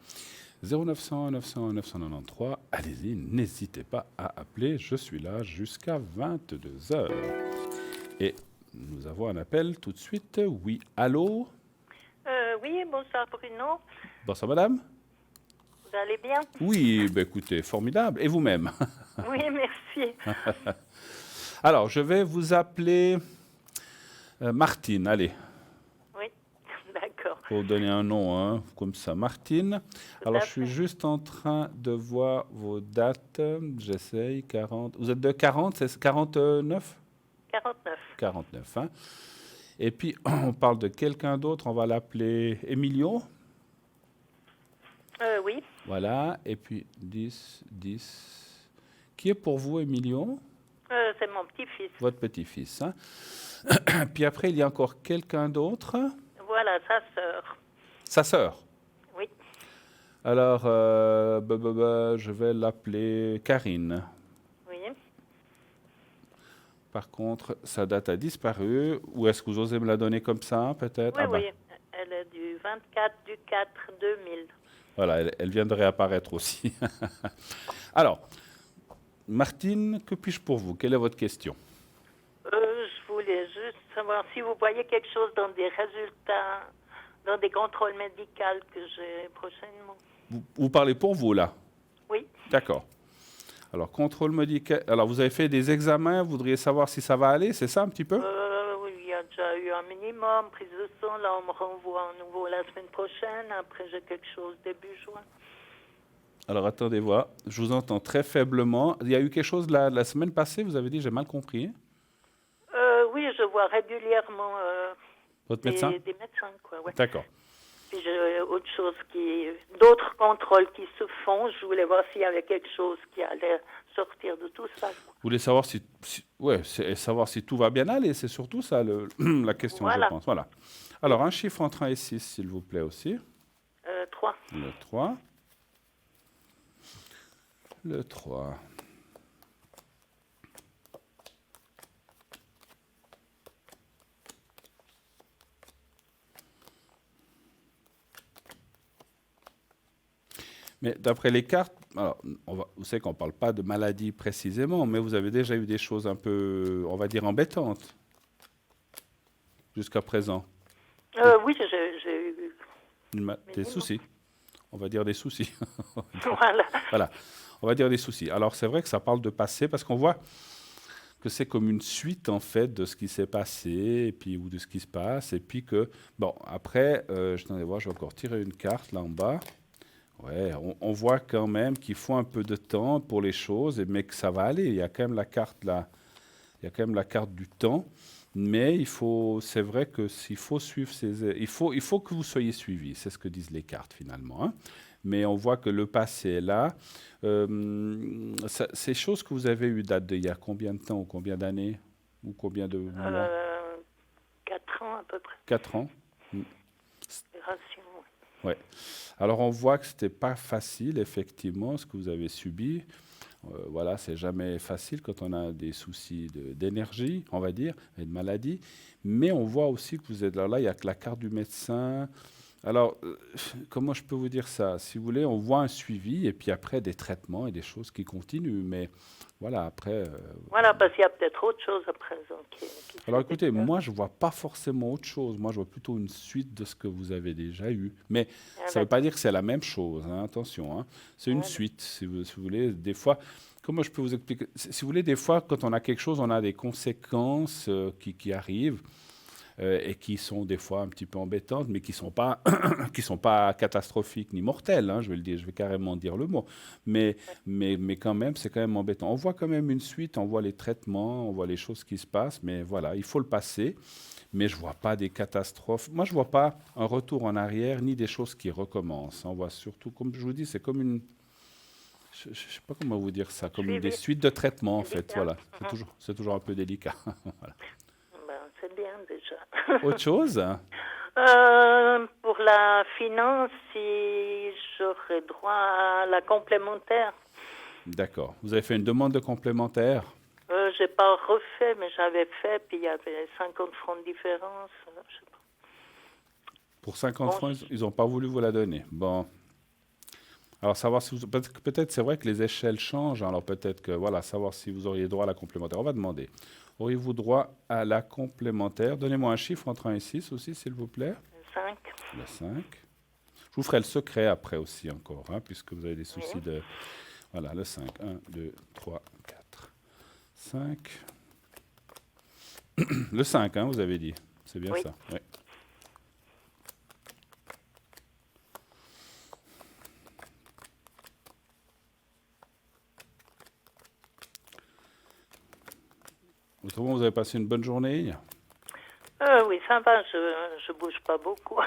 0900 901 993, allez-y, n'hésitez pas à appeler, je suis là jusqu'à 22h. Et nous avons un appel tout de suite. Oui, allô? Oui, bonsoir Bruno. Bonsoir madame. Vous allez bien? Oui, écoutez, formidable. Et vous-même? Oui, merci. Alors, je vais vous appeler Martine, allez. Oui, d'accord. Pour donner un nom, comme ça, Martine. Alors, je suis juste en train de voir vos dates. J'essaye, 40. Vous êtes de 40, c'est 49? 49. 49, Et puis, on parle de quelqu'un d'autre, on va l'appeler Emilio. Oui. Voilà, et puis 10. Qui est pour vous, Emilio? C'est mon petit-fils. Votre petit-fils, Puis après, il y a encore quelqu'un d'autre. Voilà, sa sœur. Sa sœur? Oui. Alors, je vais l'appeler Karine. Oui. Par contre, sa date a disparu. Ou est-ce que vous osez me la donner comme ça, peut-être? Oui, oui. Elle est du 24 du 4 2000. Voilà, elle vient de réapparaître aussi. Alors, Martine, que puis-je pour vous? Quelle est votre question? Je voulais juste savoir si vous voyez quelque chose dans des résultats, dans des contrôles médicaux que j'ai prochainement. Vous parlez pour vous, là? Oui. D'accord. Alors, contrôle médical. Alors, vous avez fait des examens, vous voudriez savoir si ça va aller, c'est ça un petit peu? Oui, il y a déjà eu un minimum, prise de sang. Là, on me renvoie à nouveau la semaine prochaine. Après, j'ai quelque chose début juin. Alors, attendez voir. Je vous entends très faiblement. Il y a eu quelque chose la semaine passée, vous avez dit, j'ai mal compris. Oui, je vois régulièrement votre médecin? Des médecins, quoi. Ouais. D'accord. Puis j'ai d'autres contrôles qui se font. Je voulais voir s'il y avait quelque chose qui allait sortir de tout ça. Vous voulez savoir savoir si tout va bien aller, c'est surtout ça la question, voilà. Je pense. Voilà. Alors, un chiffre entre 1 et 6, s'il vous plaît aussi. 3. Le 3. Le 3. Mais d'après les cartes, alors, vous savez qu'on ne parle pas de maladie précisément, mais vous avez déjà eu des choses un peu, on va dire, embêtantes jusqu'à présent. Oui, j'ai eu des soucis. On va dire des soucis. Voilà. Voilà, on va dire des soucis. Alors, c'est vrai que ça parle de passé, parce qu'on voit que c'est comme une suite, en fait, de ce qui s'est passé, et puis, ou de ce qui se passe, et puis que, bon, après, je vais encore tirer une carte, là en bas. Ouais, on voit quand même qu'il faut un peu de temps pour les choses, mais que ça va aller. Il y a quand même la carte là, il y a quand même la carte du temps, mais c'est vrai que s'il faut suivre il faut que vous soyez suivi. C'est ce que disent les cartes finalement, hein. Mais on voit que le passé est là. Ces choses que vous avez eues datent d'il y a combien de temps ou combien d'années ou combien de mois? 4 ans à peu près. 4 ans. Opération, Ouais. Alors on voit que c'était pas facile effectivement ce que vous avez subi. Voilà, c'est jamais facile quand on a des soucis d'énergie, on va dire, et de maladie. Mais on voit aussi que vous êtes là. Là, il y a que la carte du médecin. Alors, comment je peux vous dire ça? Si vous voulez, on voit un suivi et puis après des traitements et des choses qui continuent. Mais voilà, après. Voilà, parce qu'il y a peut-être autre chose à présent. Alors écoutez, moi, je ne vois pas forcément autre chose. Moi, je vois plutôt une suite de ce que vous avez déjà eu. Mais ça ne veut pas dire que c'est la même chose, hein, attention. Hein. C'est une suite, si vous voulez. Des fois, comment je peux vous expliquer? Si vous voulez, des fois, quand on a quelque chose, on a des conséquences qui arrivent. Et qui sont des fois un petit peu embêtantes, mais qui ne sont pas catastrophiques ni mortelles, hein, je vais le dire, je vais carrément dire le mot. Mais quand même, c'est quand même embêtant. On voit quand même une suite, on voit les traitements, on voit les choses qui se passent, mais voilà, il faut le passer. Mais je ne vois pas des catastrophes. Moi, je ne vois pas un retour en arrière, ni des choses qui recommencent. On voit surtout, comme je vous dis, c'est comme une... Je ne sais pas comment vous dire ça, comme des suites de traitements, en fait. Voilà. C'est toujours un peu délicat. Voilà. C'est bien déjà. Autre chose? Pour la finance, si j'aurais droit à la complémentaire. D'accord. Vous avez fait une demande de complémentaire? J'ai pas refait, mais j'avais fait, puis il y avait 50 francs de différence. Je sais pas. Pour 50 francs, ils n'ont pas voulu vous la donner. Bon. Alors, savoir si vous... Peut-être c'est vrai que les échelles changent, hein, alors peut-être que, voilà, savoir si vous auriez droit à la complémentaire. On va demander. Auriez-vous droit à la complémentaire? Donnez-moi un chiffre entre 1 et 6 aussi, s'il vous plaît. 5. Le 5. Je vous ferai le secret après aussi encore, hein, puisque vous avez des soucis de... Voilà, le 5. 1, 2, 3, 4, 5. Le 5, hein, vous avez dit. C'est bien ça. Oui. Autrement, vous avez passé une bonne journée? Oui, ça va, je bouge pas beaucoup.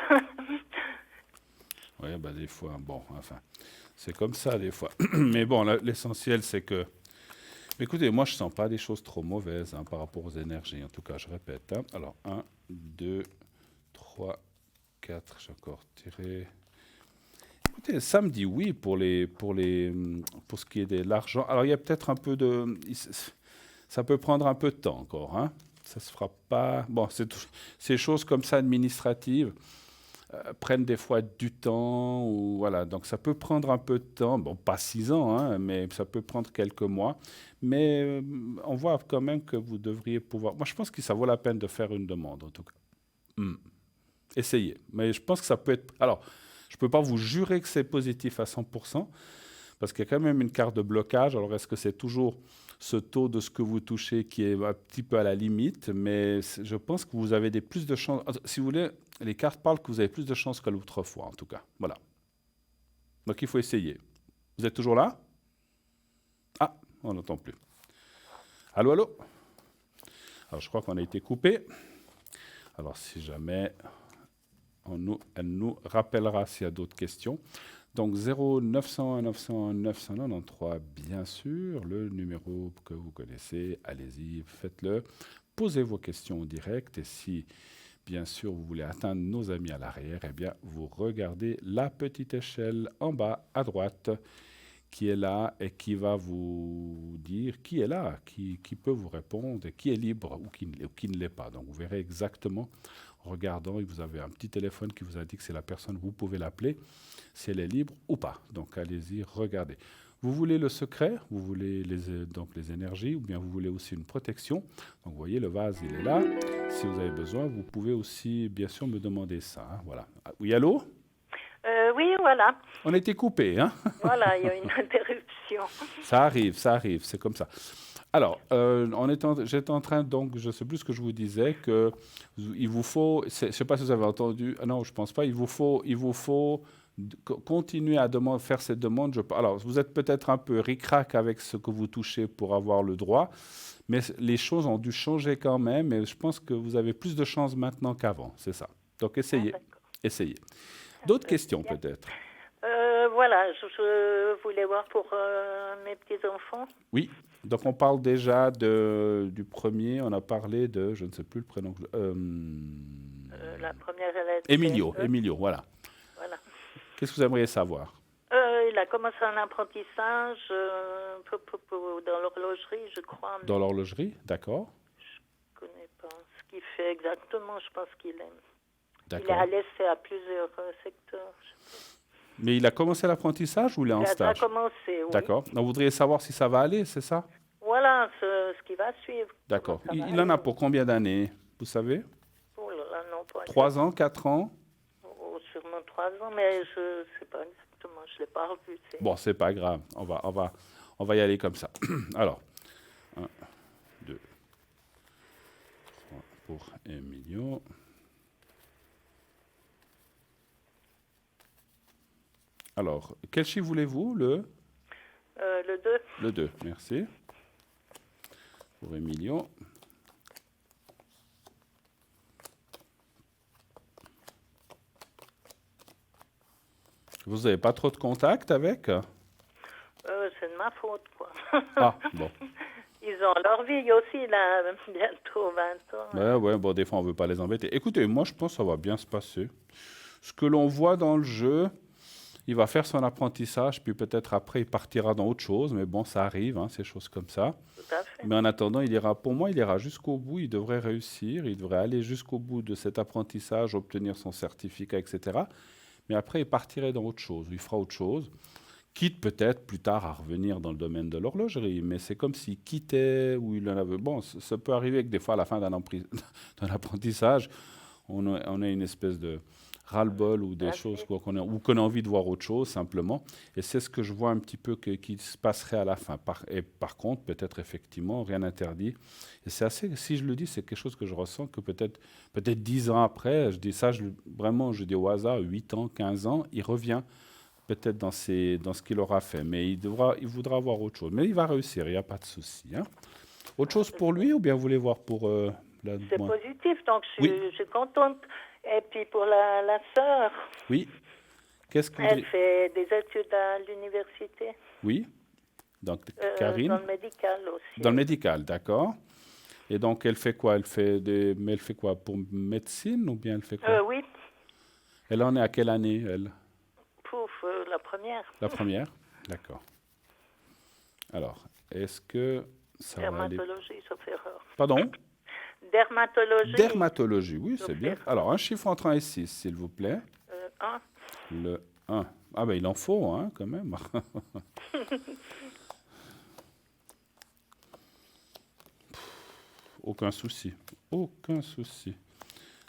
Oui, bah des fois, bon, enfin, c'est comme ça des fois. Mais bon, l'essentiel, c'est que... Écoutez, moi, je ne sens pas des choses trop mauvaises, hein, par rapport aux énergies. En tout cas, je répète. Hein. Alors, 1, 2, 3, 4, j'ai encore tiré... Écoutez, ça me dit oui pour ce qui est de l'argent. Alors, il y a peut-être un peu de... Ça peut prendre un peu de temps encore, hein. Ça se fera pas... Bon, ces choses comme ça administratives prennent des fois du temps, ou voilà. Donc ça peut prendre un peu de temps. Bon, pas 6 ans, hein, mais ça peut prendre quelques mois. Mais on voit quand même que vous devriez pouvoir... Moi, je pense que ça vaut la peine de faire une demande, en tout cas. Essayez. Mais je pense que ça peut être... Alors, je ne peux pas vous jurer que c'est positif à 100%, parce qu'il y a quand même une carte de blocage. Alors, est-ce que c'est toujours ce taux de ce que vous touchez qui est un petit peu à la limite? Mais je pense que vous avez plus de chances. Si vous voulez, les cartes parlent que vous avez plus de chances que l'autre fois, en tout cas. Voilà. Donc, il faut essayer. Vous êtes toujours là? Ah, on n'entend plus. Allô, allô? Alors, je crois qu'on a été coupé. Alors, si jamais elle nous rappellera s'il y a d'autres questions. Donc 0 901 901 993, bien sûr, le numéro que vous connaissez, allez-y, faites-le. Posez vos questions en direct et si, bien sûr, vous voulez atteindre nos amis à l'arrière, eh bien, vous regardez la petite échelle en bas à droite qui est là et qui va vous dire qui est là, qui peut vous répondre, et qui est libre ou qui ne l'est pas. Donc vous verrez exactement en regardant, vous avez un petit téléphone qui vous indique que c'est la personne, vous pouvez l'appeler, si elle est libre ou pas. Donc allez-y, regardez. Vous voulez le secret, vous voulez donc les énergies, ou bien vous voulez aussi une protection. Donc vous voyez, le vase, il est là. Si vous avez besoin, vous pouvez aussi, bien sûr, me demander ça. Hein, voilà. Oui, allô? Oui, voilà. On a été coupé, hein? Voilà, il y a une interruption. Ça arrive, c'est comme ça. Alors, j'étais en train, donc, je ne sais plus ce que je vous disais, qu'il vous faut, je ne sais pas si vous avez entendu, non, je ne pense pas, il vous faut continuez à faire cette demande. Alors, vous êtes peut-être un peu ric-rac avec ce que vous touchez pour avoir le droit, mais les choses ont dû changer quand même, et je pense que vous avez plus de chances maintenant qu'avant, c'est ça. Donc, essayez. Essayez. D'autres questions, peut-être? Voilà, je voulais voir pour mes petits-enfants. Oui, donc on parle déjà du premier, on a parlé de, je ne sais plus le prénom. La première, elle est... Emilio, voilà. Qu'est-ce que vous aimeriez savoir? Il a commencé un apprentissage dans l'horlogerie, je crois. Dans l'horlogerie, d'accord. Je ne connais pas ce qu'il fait exactement, je pense qu'il aime. D'accord. Il est à l'essai à plusieurs secteurs. Mais il a commencé l'apprentissage ou il est en stage? Il a commencé, oui. D'accord. Donc, vous voudriez savoir si ça va aller, c'est ça? Voilà ce qui va suivre. D'accord. Il en a pour combien d'années, vous savez? Oh là là, non, pas 3 ans, 4 ans? Oh, sûrement 3 ans, mais je ne sais pas exactement, je ne l'ai pas revu. Bon, c'est pas grave, on va y aller comme ça. Alors, 1, 2, 3 pour Emilio. Alors, quel chiffre voulez-vous? Le 2. Le 2, merci. Pour Emilio. Vous n'avez pas trop de contact avec? C'est de ma faute, quoi. Ah, bon. Ils ont leur vie aussi, là, bientôt 20 ans. Ouais, bon, des fois, on ne veut pas les embêter. Écoutez, moi, je pense que ça va bien se passer. Ce que l'on voit dans le jeu, il va faire son apprentissage, puis peut-être après, il partira dans autre chose. Mais bon, ça arrive, hein, ces choses comme ça. Tout à fait. Mais en attendant, pour moi, il ira jusqu'au bout. Il devrait réussir. Il devrait aller jusqu'au bout de cet apprentissage, obtenir son certificat, etc. Mais après, il partirait dans autre chose. Il fera autre chose. Quitte peut-être plus tard à revenir dans le domaine de l'horlogerie. Mais c'est comme s'il quittait ou il en avait... Bon, ça peut arriver que des fois, à la fin d'un apprentissage, on a une espèce de ras-le-bol ou des choses ou qu'on a envie de voir autre chose simplement. Et c'est ce que je vois un petit peu qui se passerait à la fin. Par contre, peut-être effectivement, rien n'interdit. Et c'est assez, si je le dis, c'est quelque chose que je ressens que peut-être 10 ans après, je dis ça, vraiment, je dis au hasard, 8 ans, 15 ans, il revient peut-être dans ce qu'il aura fait. Mais il voudra voir autre chose. Mais il va réussir, il n'y a pas de souci. Hein. Autre chose pour lui ou bien vous voulez voir pour... c'est positif, donc je suis contente. Et puis pour la sœur, oui. Elle fait des études à l'université. Oui. Donc, Karine. Dans le médical aussi. Dans le médical, d'accord. Et donc, elle fait quoi? Mais elle fait quoi? Pour médecine ou bien elle fait quoi? Oui. Elle en est à quelle année, elle? La première. La première? D'accord. Alors, est-ce que ça va aller... Dermatologie, sauf erreur. Pardon? Dermatologie. Dermatologie, oui, c'est bien. Alors, un chiffre entre 1 et 6, s'il vous plaît. 1. Le 1. Ah ben, il en faut, hein, quand même. Aucun souci. Aucun souci.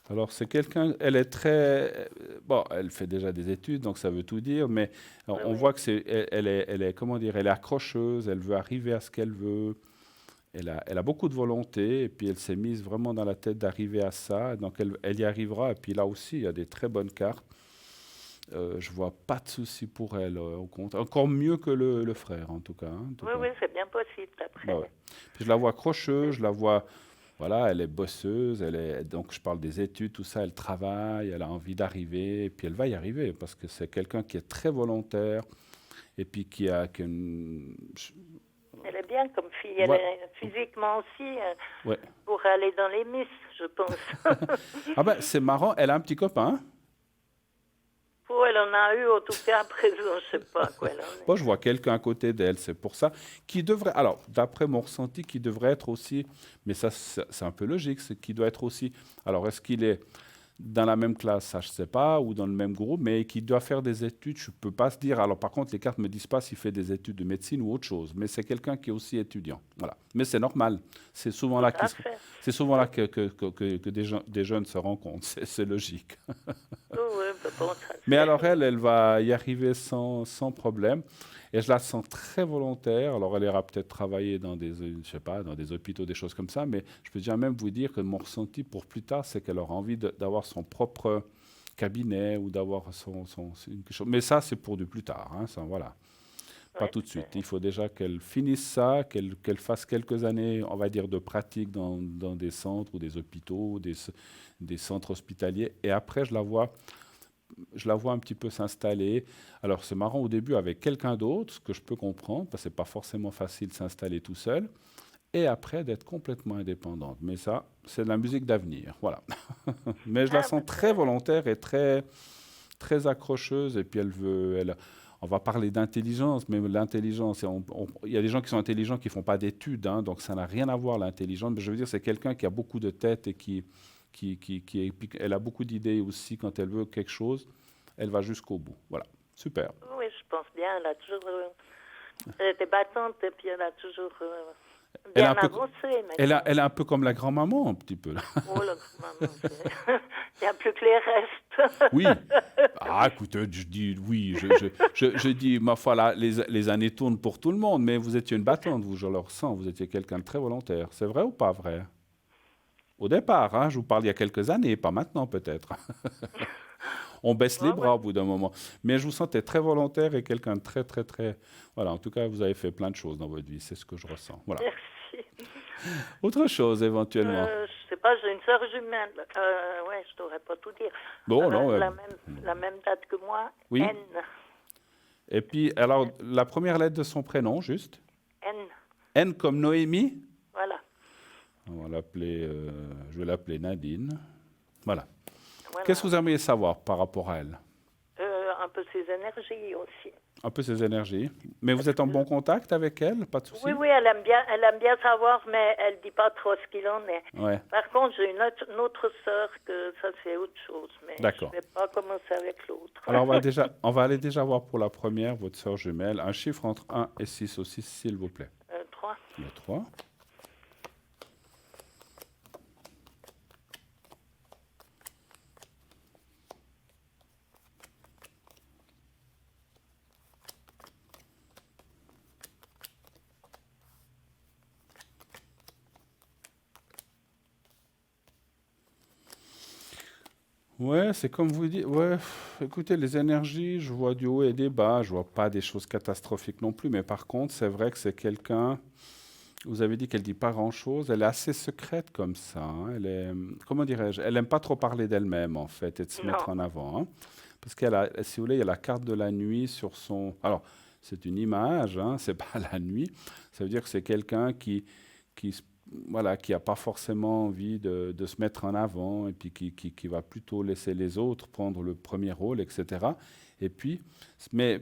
Alors, c'est quelqu'un... Elle est très... Bon, elle fait déjà des études, donc ça veut tout dire, mais on voit que elle est, comment dire, elle est accrocheuse, elle veut arriver à ce qu'elle veut. Elle a beaucoup de volonté, et puis elle s'est mise vraiment dans la tête d'arriver à ça. Donc, elle y arrivera. Et puis là aussi, il y a des très bonnes cartes. Je vois pas de souci pour elle, au contraire. Encore mieux que le frère, en tout cas. Hein, oui, c'est bien possible, après. Bah ouais. Puis je la vois accrocheuse, je la vois... Voilà, elle est bosseuse, donc je parle des études, tout ça, elle travaille, elle a envie d'arriver, et puis elle va y arriver, parce que c'est quelqu'un qui est très volontaire, et puis qui a... Elle est bien comme fille, elle est physiquement aussi, pour aller dans les Miss, je pense. Ah ben, c'est marrant, elle a un petit copain. Elle en a eu, en tout cas, à présent, je ne sais pas quoi elle en est. Moi, je vois quelqu'un à côté d'elle, c'est pour ça, qui devrait, alors, d'après mon ressenti, qui devrait être aussi, mais ça, c'est un peu logique, c'est qui doit être aussi, alors, est-ce qu'il est dans la même classe, ça, je ne sais pas, ou dans le même groupe, mais qui doit faire des études, je ne peux pas se dire, alors, par contre, les cartes ne me disent pas s'il fait des études de médecine ou autre chose, mais c'est quelqu'un qui est aussi étudiant, voilà. Mais c'est normal, c'est souvent là que des jeunes se rencontrent, c'est logique. Mais alors elle va y arriver sans problème. Et je la sens très volontaire. Alors elle ira peut-être travailler dans dans des hôpitaux, des choses comme ça. Mais je peux déjà même vous dire que mon ressenti pour plus tard, c'est qu'elle aura envie d'avoir son propre cabinet ou d'avoir quelque chose. Mais ça, c'est pour du plus tard. Hein, ça, voilà. Pas Ouais, tout de suite. Il faut déjà qu'elle finisse ça, qu'elle fasse quelques années, on va dire, de pratique dans des centres ou des hôpitaux, des centres hospitaliers. Et après, je la vois un petit peu s'installer. Alors, c'est marrant au début avec quelqu'un d'autre, ce que je peux comprendre, parce que ce n'est pas forcément facile de s'installer tout seul. Et après, d'être complètement indépendante. Mais ça, c'est de la musique d'avenir. Voilà. Mais je la sens très volontaire et très, très accrocheuse. Et puis, on va parler d'intelligence, mais l'intelligence, il y a des gens qui sont intelligents qui ne font pas d'études, hein, donc ça n'a rien à voir l'intelligence. Mais je veux dire, c'est quelqu'un qui a beaucoup de tête et elle a beaucoup d'idées aussi. Quand elle veut quelque chose, elle va jusqu'au bout. Voilà, super. Oui, je pense bien. Elle a toujours elle était battante et puis elle a toujours bien avancé. Elle est un peu comme la grand-maman, un petit peu. Là. Oh, la grand-maman, il n'y a plus que les restes. Oui. Ah, écoute, je dis oui. Je dis, ma foi, là, les années tournent pour tout le monde, mais vous étiez une battante, vous, je le ressens. Vous étiez quelqu'un de très volontaire. C'est vrai ou pas vrai? Au départ, hein, je vous parle il y a quelques années, pas maintenant peut-être. On baisse les bras au bout d'un moment. Mais je vous sentais très volontaire et quelqu'un de très, très, très... Voilà, en tout cas, vous avez fait plein de choses dans votre vie. C'est ce que je ressens. Voilà. Merci. Autre chose, éventuellement. Je ne sais pas, j'ai une sœur jumelle. Ouais, je ne saurais pas tout dire. Bon, non. La même date que moi, oui. N. Et puis, alors, la première lettre de son prénom, juste? N. N comme Noémie? Voilà. On va l'appeler, je vais l'appeler Nadine. Voilà. Qu'est-ce que vous aimeriez savoir par rapport à elle? Un peu ses énergies aussi. Un peu ses énergies. Mais vous êtes en bon contact avec elle? Pas de souci? Oui, elle aime bien savoir, mais elle ne dit pas trop ce qu'il en est. Ouais. Par contre, j'ai une autre sœur que ça, c'est autre chose. Mais d'accord. Je ne vais pas commencer avec l'autre. Alors, on va aller déjà voir pour la première, votre sœur jumelle, un chiffre entre 1 et 6 aussi, s'il vous plaît. 3. Le 3. Ouais, c'est comme vous dites. Ouais, écoutez, les énergies, je vois du haut et des bas. Je vois pas des choses catastrophiques non plus. Mais par contre, c'est vrai que c'est quelqu'un. Vous avez dit qu'elle dit pas grand-chose. Elle est assez secrète comme ça. Hein. Elle est, comment dirais-je? Elle aime pas trop parler d'elle-même en fait et de se mettre en avant. Hein. Parce qu'elle a, si vous voulez, il y a la carte de la nuit sur son. Alors, c'est une image. Hein, c'est pas la nuit. Ça veut dire que c'est quelqu'un qui voilà, qui n'a pas forcément envie de se mettre en avant et puis qui va plutôt laisser les autres prendre le premier rôle, etc. Et puis, mais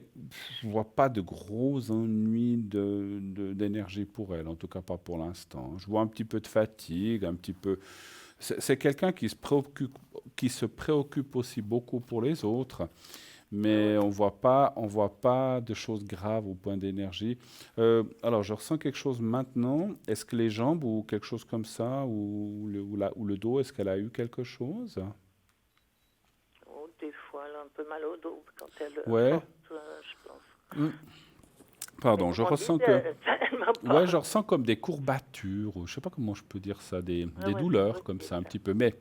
je ne vois pas de gros ennuis d'énergie pour elle, en tout cas pas pour l'instant. Je vois un petit peu de fatigue, un petit peu... C'est quelqu'un qui se préoccupe aussi beaucoup pour les autres. Mais on voit pas de choses graves au point d'énergie. Alors, je ressens quelque chose maintenant. Est-ce que les jambes ou quelque chose comme ça, ou le dos, est-ce qu'elle a eu quelque chose? Oh, des fois, elle a un peu mal au dos quand elle porte, je pense. Pardon, je ressens je ressens comme des courbatures, ou je sais pas comment je peux dire ça, des douleurs comme ça un petit peu, mais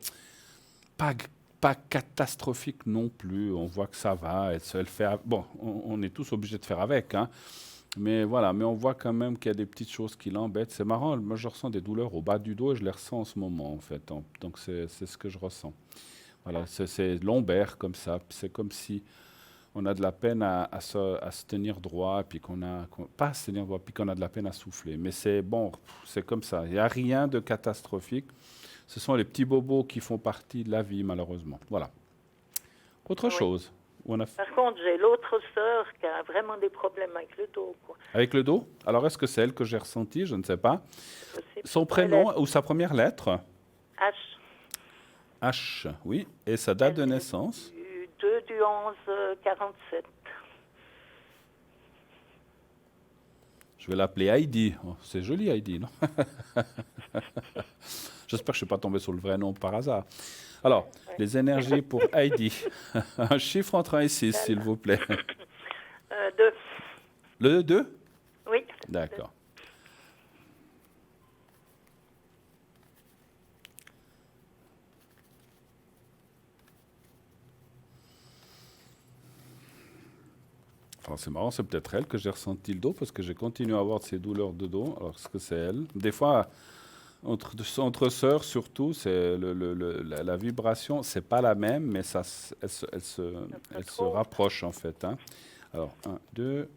pas catastrophique non plus. On voit que ça va. Elle fait. Bon, on est tous obligés de faire avec, hein. Mais voilà. Mais on voit quand même qu'il y a des petites choses qui l'embêtent. C'est marrant. Moi, je ressens des douleurs au bas du dos et je les ressens en ce moment, en fait. Donc c'est ce que je ressens. Voilà. C'est lombaire comme ça. C'est comme si on a de la peine à se tenir droit, puis pas à se tenir droit, puis qu'on a de la peine à souffler. Mais c'est bon. C'est comme ça. Il n'y a rien de catastrophique. Ce sont les petits bobos qui font partie de la vie, malheureusement. Voilà. Autre chose. Par contre, j'ai l'autre sœur qui a vraiment des problèmes avec le dos. Quoi. Avec le dos? Alors, est-ce que c'est elle que j'ai ressentie? Je ne sais pas. Son prénom ou sa première lettre? H. H, oui. Et sa date de naissance? 2 du 11 47. Je vais l'appeler Heidi. Oh, c'est joli, Heidi, non? J'espère que je ne suis pas tombé sur le vrai nom par hasard. Alors, les énergies pour Heidi. Un chiffre entre 1 et 6, s'il vous plaît. 2. Le 2? Oui. D'accord. Enfin, c'est marrant, c'est peut-être elle que j'ai ressenti le dos parce que j'ai continué à avoir ces douleurs de dos. Alors, est-ce que c'est elle? Des fois, entre sœurs, surtout, c'est la vibration, c'est pas la même, mais elle se rapproche en fait. Hein. Alors, 1, 2.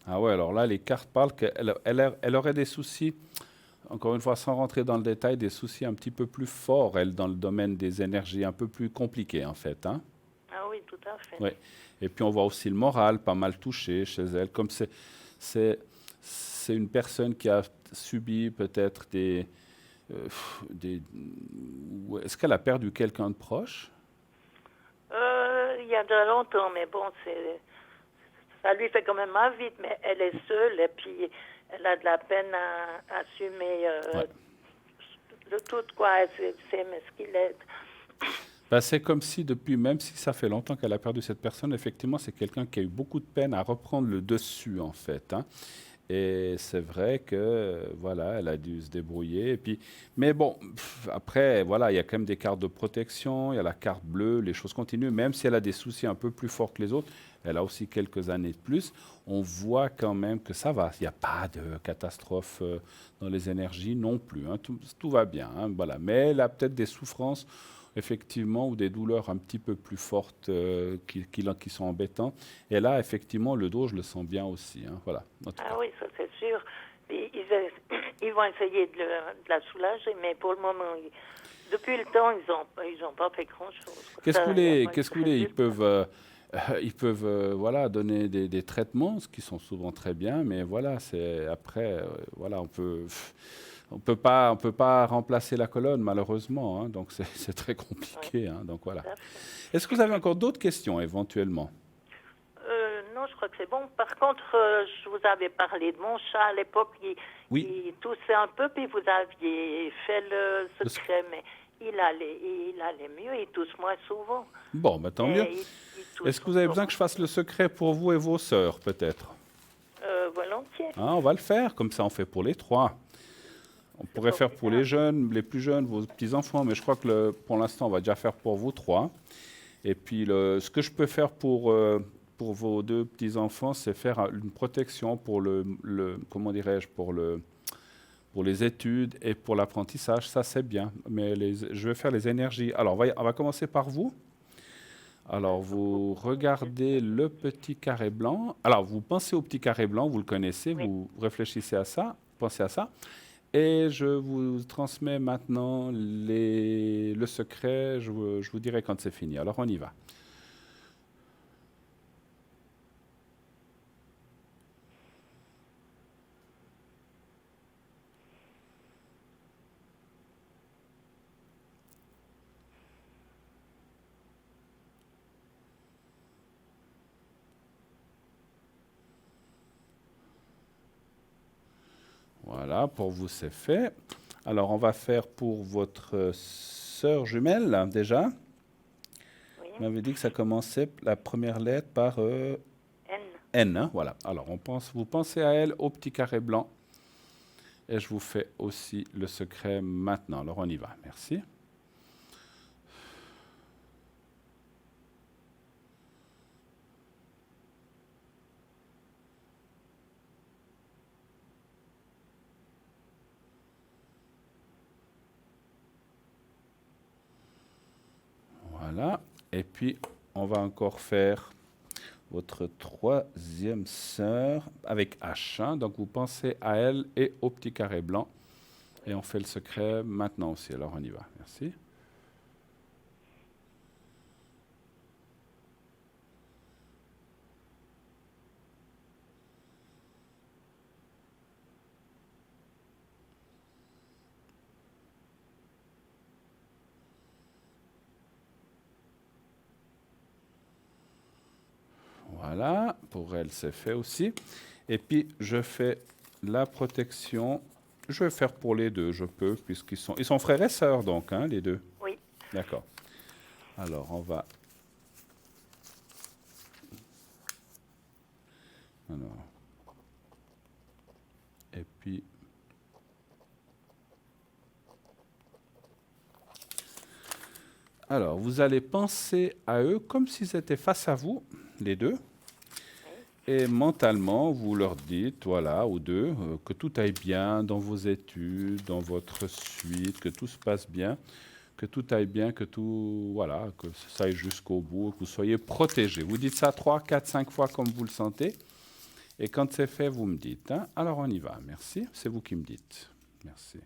Ah ouais, alors là, les cartes parlent qu'elle aurait des soucis, encore une fois, sans rentrer dans le détail, des soucis un petit peu plus forts, elle, dans le domaine des énergies, un peu plus compliqués en fait. Hein. Ah oui, tout à fait. Ouais. Et puis on voit aussi le moral pas mal touché chez elle, comme c'est une personne qui a subi peut-être est-ce qu'elle a perdu quelqu'un de proche? Il y a de longtemps, mais bon, ça lui fait quand même mal vite, mais elle est seule et puis elle a de la peine à assumer le tout, quoi. C'est mesquinette. Ben, c'est comme si depuis, même si ça fait longtemps qu'elle a perdu cette personne, effectivement, c'est quelqu'un qui a eu beaucoup de peine à reprendre le dessus, en fait. Hein. Et c'est vrai que, voilà, elle a dû se débrouiller. Et puis, mais bon, après, voilà, il y a quand même des cartes de protection, il y a la carte bleue, les choses continuent. Même si elle a des soucis un peu plus forts que les autres, elle a aussi quelques années de plus. On voit quand même que ça va. Il n'y a pas de catastrophe dans les énergies non plus. Hein. Tout va bien. Hein, voilà. Mais elle a peut-être des souffrances effectivement, ou des douleurs un petit peu plus fortes qui sont embêtantes. Et là, effectivement, le dos, je le sens bien aussi. Hein, voilà, ah oui, ça c'est sûr. Puis, ils vont essayer de la soulager, mais pour le moment, depuis le temps, ils ont pas fait grand-chose. Qu'est-ce que vous voulez? Ils peuvent voilà, donner des traitements, ce qui sont souvent très bien, mais voilà, c'est après, voilà, on peut pas remplacer la colonne, malheureusement, hein, donc c'est très compliqué. Hein, donc voilà. Est-ce que vous avez encore d'autres questions, éventuellement? Non, je crois que c'est bon. Par contre, je vous avais parlé de mon chat à l'époque, il toussait un peu, puis vous aviez fait le secret, mais il allait mieux, il tousse moins souvent. Bon, bah, tant mieux. Est-ce que vous avez besoin que je fasse le secret pour vous et vos sœurs, peut-être? Volontiers. Ah, on va le faire, comme ça on fait pour les 3. On pourrait faire pour les jeunes, les plus jeunes, vos petits-enfants, mais je crois que pour l'instant, on va déjà faire pour vous 3. Et puis, ce que je peux faire pour vos 2 petits-enfants, c'est faire une protection pour comment dirais-je, pour les études et pour l'apprentissage. Ça, c'est bien. Mais je vais faire les énergies. Alors, on va commencer par vous. Alors, vous regardez le petit carré blanc. Alors, vous pensez au petit carré blanc, vous le connaissez, vous réfléchissez à ça, pensez à ça. Et je vous transmets maintenant le secret. Je vous dirai quand c'est fini. Alors, on y va. Voilà, pour vous, c'est fait. Alors, on va faire pour votre sœur jumelle, déjà. Oui. Vous m'avez dit que ça commençait, la première lettre, par N. N, hein, voilà. Alors, vous pensez à elle, au petit carré blanc. Et je vous fais aussi le secret maintenant. Alors, on y va. Merci. Voilà. Et puis, on va encore faire votre 3e sœur avec H. Hein. Donc, vous pensez à elle et au petit carré blanc. Et on fait le secret maintenant aussi. Alors, on y va. Merci. Voilà, pour elle, c'est fait aussi. Et puis, je fais la protection. Je vais faire pour les 2, je peux, puisqu'ils sont frères et sœurs, donc, hein, les 2. Oui. D'accord. Alors, on va... Alors... Et puis... Alors, vous allez penser à eux comme s'ils étaient face à vous, les deux. Et mentalement, vous leur dites, voilà, aux deux, que tout aille bien dans vos études, dans votre suite, que tout se passe bien, que tout aille bien, que tout, voilà, que ça aille jusqu'au bout, que vous soyez protégés. Vous dites ça 3, 4, 5 fois comme vous le sentez. Et quand c'est fait, vous me dites. Hein. Alors, on y va. Merci. C'est vous qui me dites. Merci.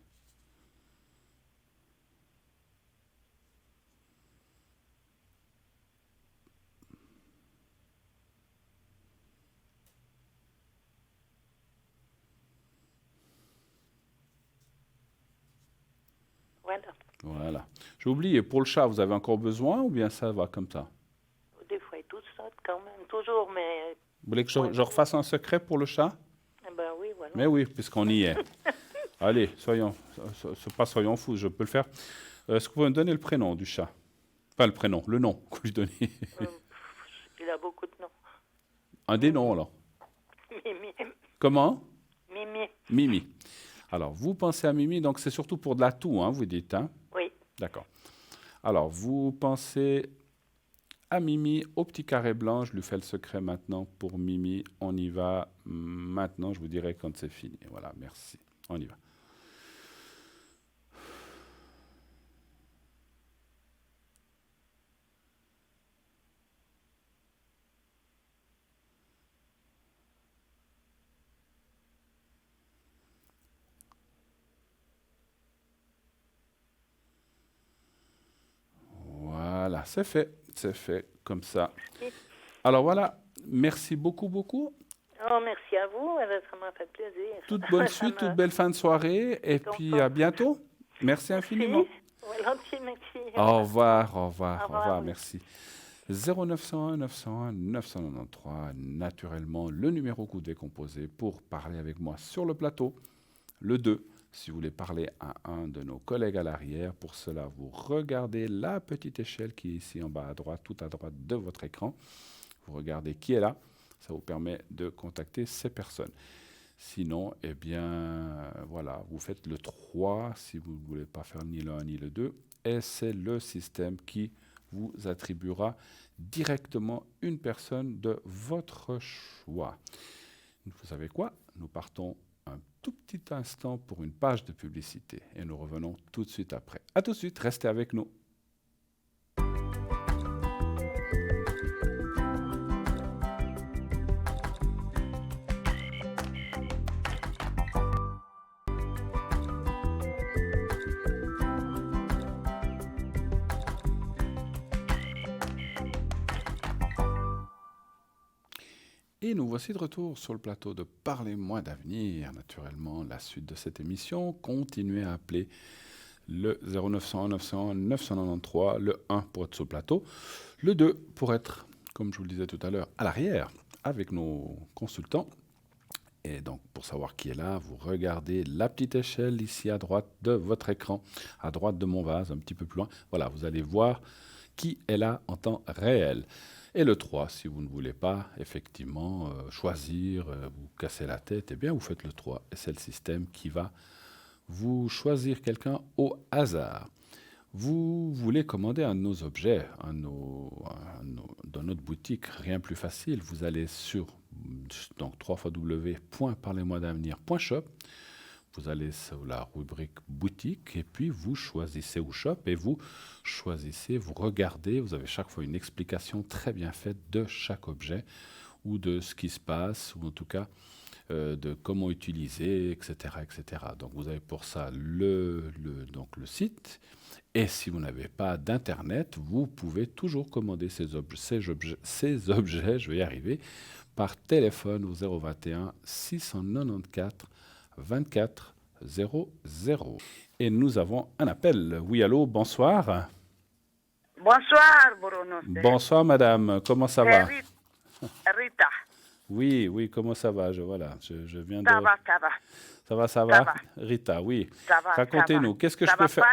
Voilà. J'ai oublié, pour le chat, vous avez encore besoin ou bien ça va comme ça? Des fois, il tout ça quand même, toujours, mais... Vous voulez que je refasse un secret pour le chat? Eh ben oui, voilà. Mais oui, puisqu'on y est. Allez, soyons fous, je peux le faire. Est-ce que vous pouvez me donner le prénom du chat? Pas le prénom, le nom que vous lui donnez. Il a beaucoup de noms. Un des noms, alors. Mimi. Comment? Mimi. Mimi. Alors, vous pensez à Mimi, donc c'est surtout pour de la toux, hein, vous dites, hein? Oui. D'accord. Alors, vous pensez à Mimi, au petit carré blanc. Je lui fais le secret maintenant pour Mimi. On y va maintenant. Je vous dirai quand c'est fini. Voilà, merci. On y va. Voilà, c'est fait comme ça. Alors voilà, merci beaucoup. Oh, merci à vous, ça m'a fait plaisir. Toute bonne suite, toute belle fin de soirée, et puis à bibientôt. Merci infiniment. Merci. Au revoir, merci. 0901 901 993, naturellement, le numéro que vous devez composer pour parler avec moi sur le plateau. Le 2, si vous voulez parler à un de nos collègues à l'arrière. Pour cela, vous regardez la petite échelle qui est ici en bas à droite, tout à droite de votre écran. Vous regardez qui est là. Ça vous permet de contacter ces personnes. Sinon, eh bien, voilà, vous faites le 3 si vous ne voulez pas faire ni le 1 ni le 2. Et c'est le système qui vous attribuera directement une personne de votre choix. Vous savez quoi? Nous partons un tout petit instant pour une page de publicité et nous revenons tout de suite après. À tout de suite, restez avec nous. Et nous voici de retour sur le plateau de Parlez-moi d'avenir. Naturellement, la suite de cette émission, continuez à appeler le 0901 901 993, le 1 pour être sur le plateau, le 2 pour être, comme je vous le disais tout à l'heure, à l'arrière avec nos consultants. Et donc, pour savoir qui est là, vous regardez la petite échelle ici à droite de votre écran, à droite de mon vase, un petit peu plus loin. Voilà, vous allez voir qui est là en temps réel. Et le 3, si vous ne voulez pas, effectivement, choisir, vous casser la tête, eh bien, vous faites le 3. Et c'est le système qui va vous choisir quelqu'un au hasard. Vous voulez commander un de nos objets dans notre boutique, rien plus facile. Vous allez sur donc www.parlez-moi-d'avenir.shop. Vous allez sur la rubrique boutique et puis vous choisissez ou shop et vous choisissez, vous regardez. Vous avez chaque fois une explication très bien faite de chaque objet ou de ce qui se passe ou en tout cas de comment utiliser, etc., etc. Donc vous avez pour ça donc le site. Et si vous n'avez pas d'internet, vous pouvez toujours commander ces objets, je vais y arriver, par téléphone au 021 694 24 00. Et nous avons un appel. Oui, allô, bonsoir. Bonsoir, Bruno. Bonsoir, madame. Comment ça va? Rita. Oui, comment ça va? Je viens de... Ça va. Ça va? Rita, oui. Ça va. Racontez-nous, qu'est-ce que je peux faire?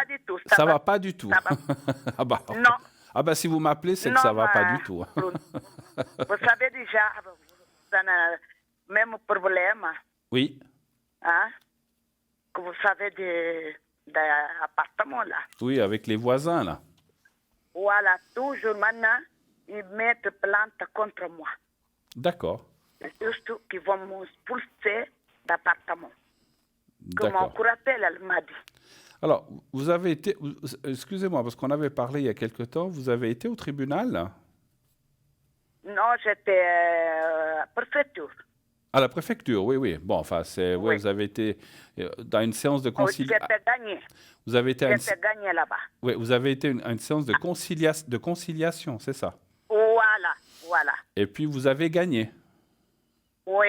Ça va pas du tout. Ça va pas du tout. Ah bah. Non. Ah bah si vous m'appelez, c'est que ça va pas du tout. Vous savez déjà, vous avez le même problème. Oui. Hein? Que vous savez de l'appartement là. Oui, avec les voisins là. Voilà, toujours maintenant, ils mettent plainte contre moi. D'accord. Juste qu'ils vont m'expulser d'appartement. Que mon D'accord. curatelle, elle m'a dit. Alors, vous avez été... Excusez-moi, parce qu'on avait parlé il y a quelque temps. Vous avez été au tribunal? Non, j'étais préfecture. À la préfecture, oui, oui. Bon, enfin, c'est... Oui, vous avez été dans une séance de conciliation. J'étais gagné. Vous avez été à une... J'étais gagné là-bas. Oui, vous avez été à une séance de conciliation, c'est ça? Voilà, voilà. Et puis, vous avez gagné. Oui.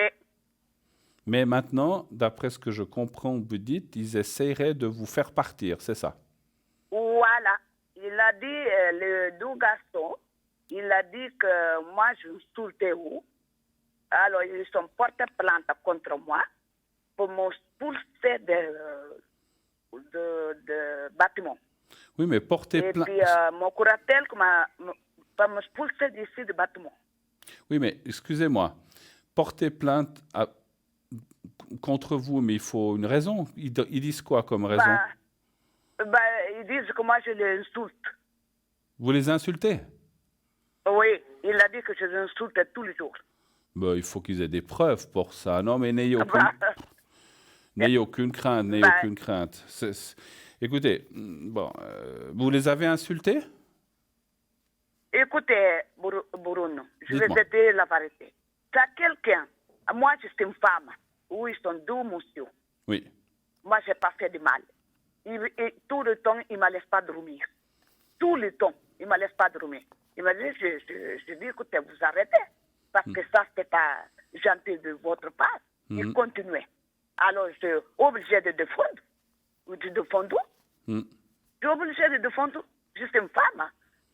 Mais maintenant, d'après ce que je comprends, vous dites, ils essaieraient de vous faire partir, c'est ça? Voilà. Il a dit, le deux garçons, il a dit que moi, je insultais où. Alors, ils sont portés plainte contre moi pour m'expulser de bâtiment. Oui, mais porter plainte... Et puis, mon curatelle va m'expulser d'ici du bâtiment. Oui, mais excusez-moi. Porter plainte contre vous, mais il faut une raison. Ils disent quoi comme raison? Ils disent que moi, je les insulte. Vous les insultez? Oui, il a dit que je les insulte tous les jours. Ben, il faut qu'ils aient des preuves pour ça. Non, mais n'ayez aucune crainte, n'ayez aucune crainte. Écoutez, bon, vous les avez insultés? Écoutez, Bruno, je vais te dire la vérité. Tu as quelqu'un, moi je suis une femme, où ils sont deux monsieur. Oui. Moi, je n'ai pas fait de mal. Et tout le temps, il ne me laisse pas dormir. Tout le temps, il ne me laisse pas dormir. Il m'a dit, je dis, écoutez, vous arrêtez. Parce que ça, ce n'était pas gentil de votre part. Il continuait. Alors, je suis obligé de défendre. Ou de défendre. Je suis obligé de défendre. Je suis une femme.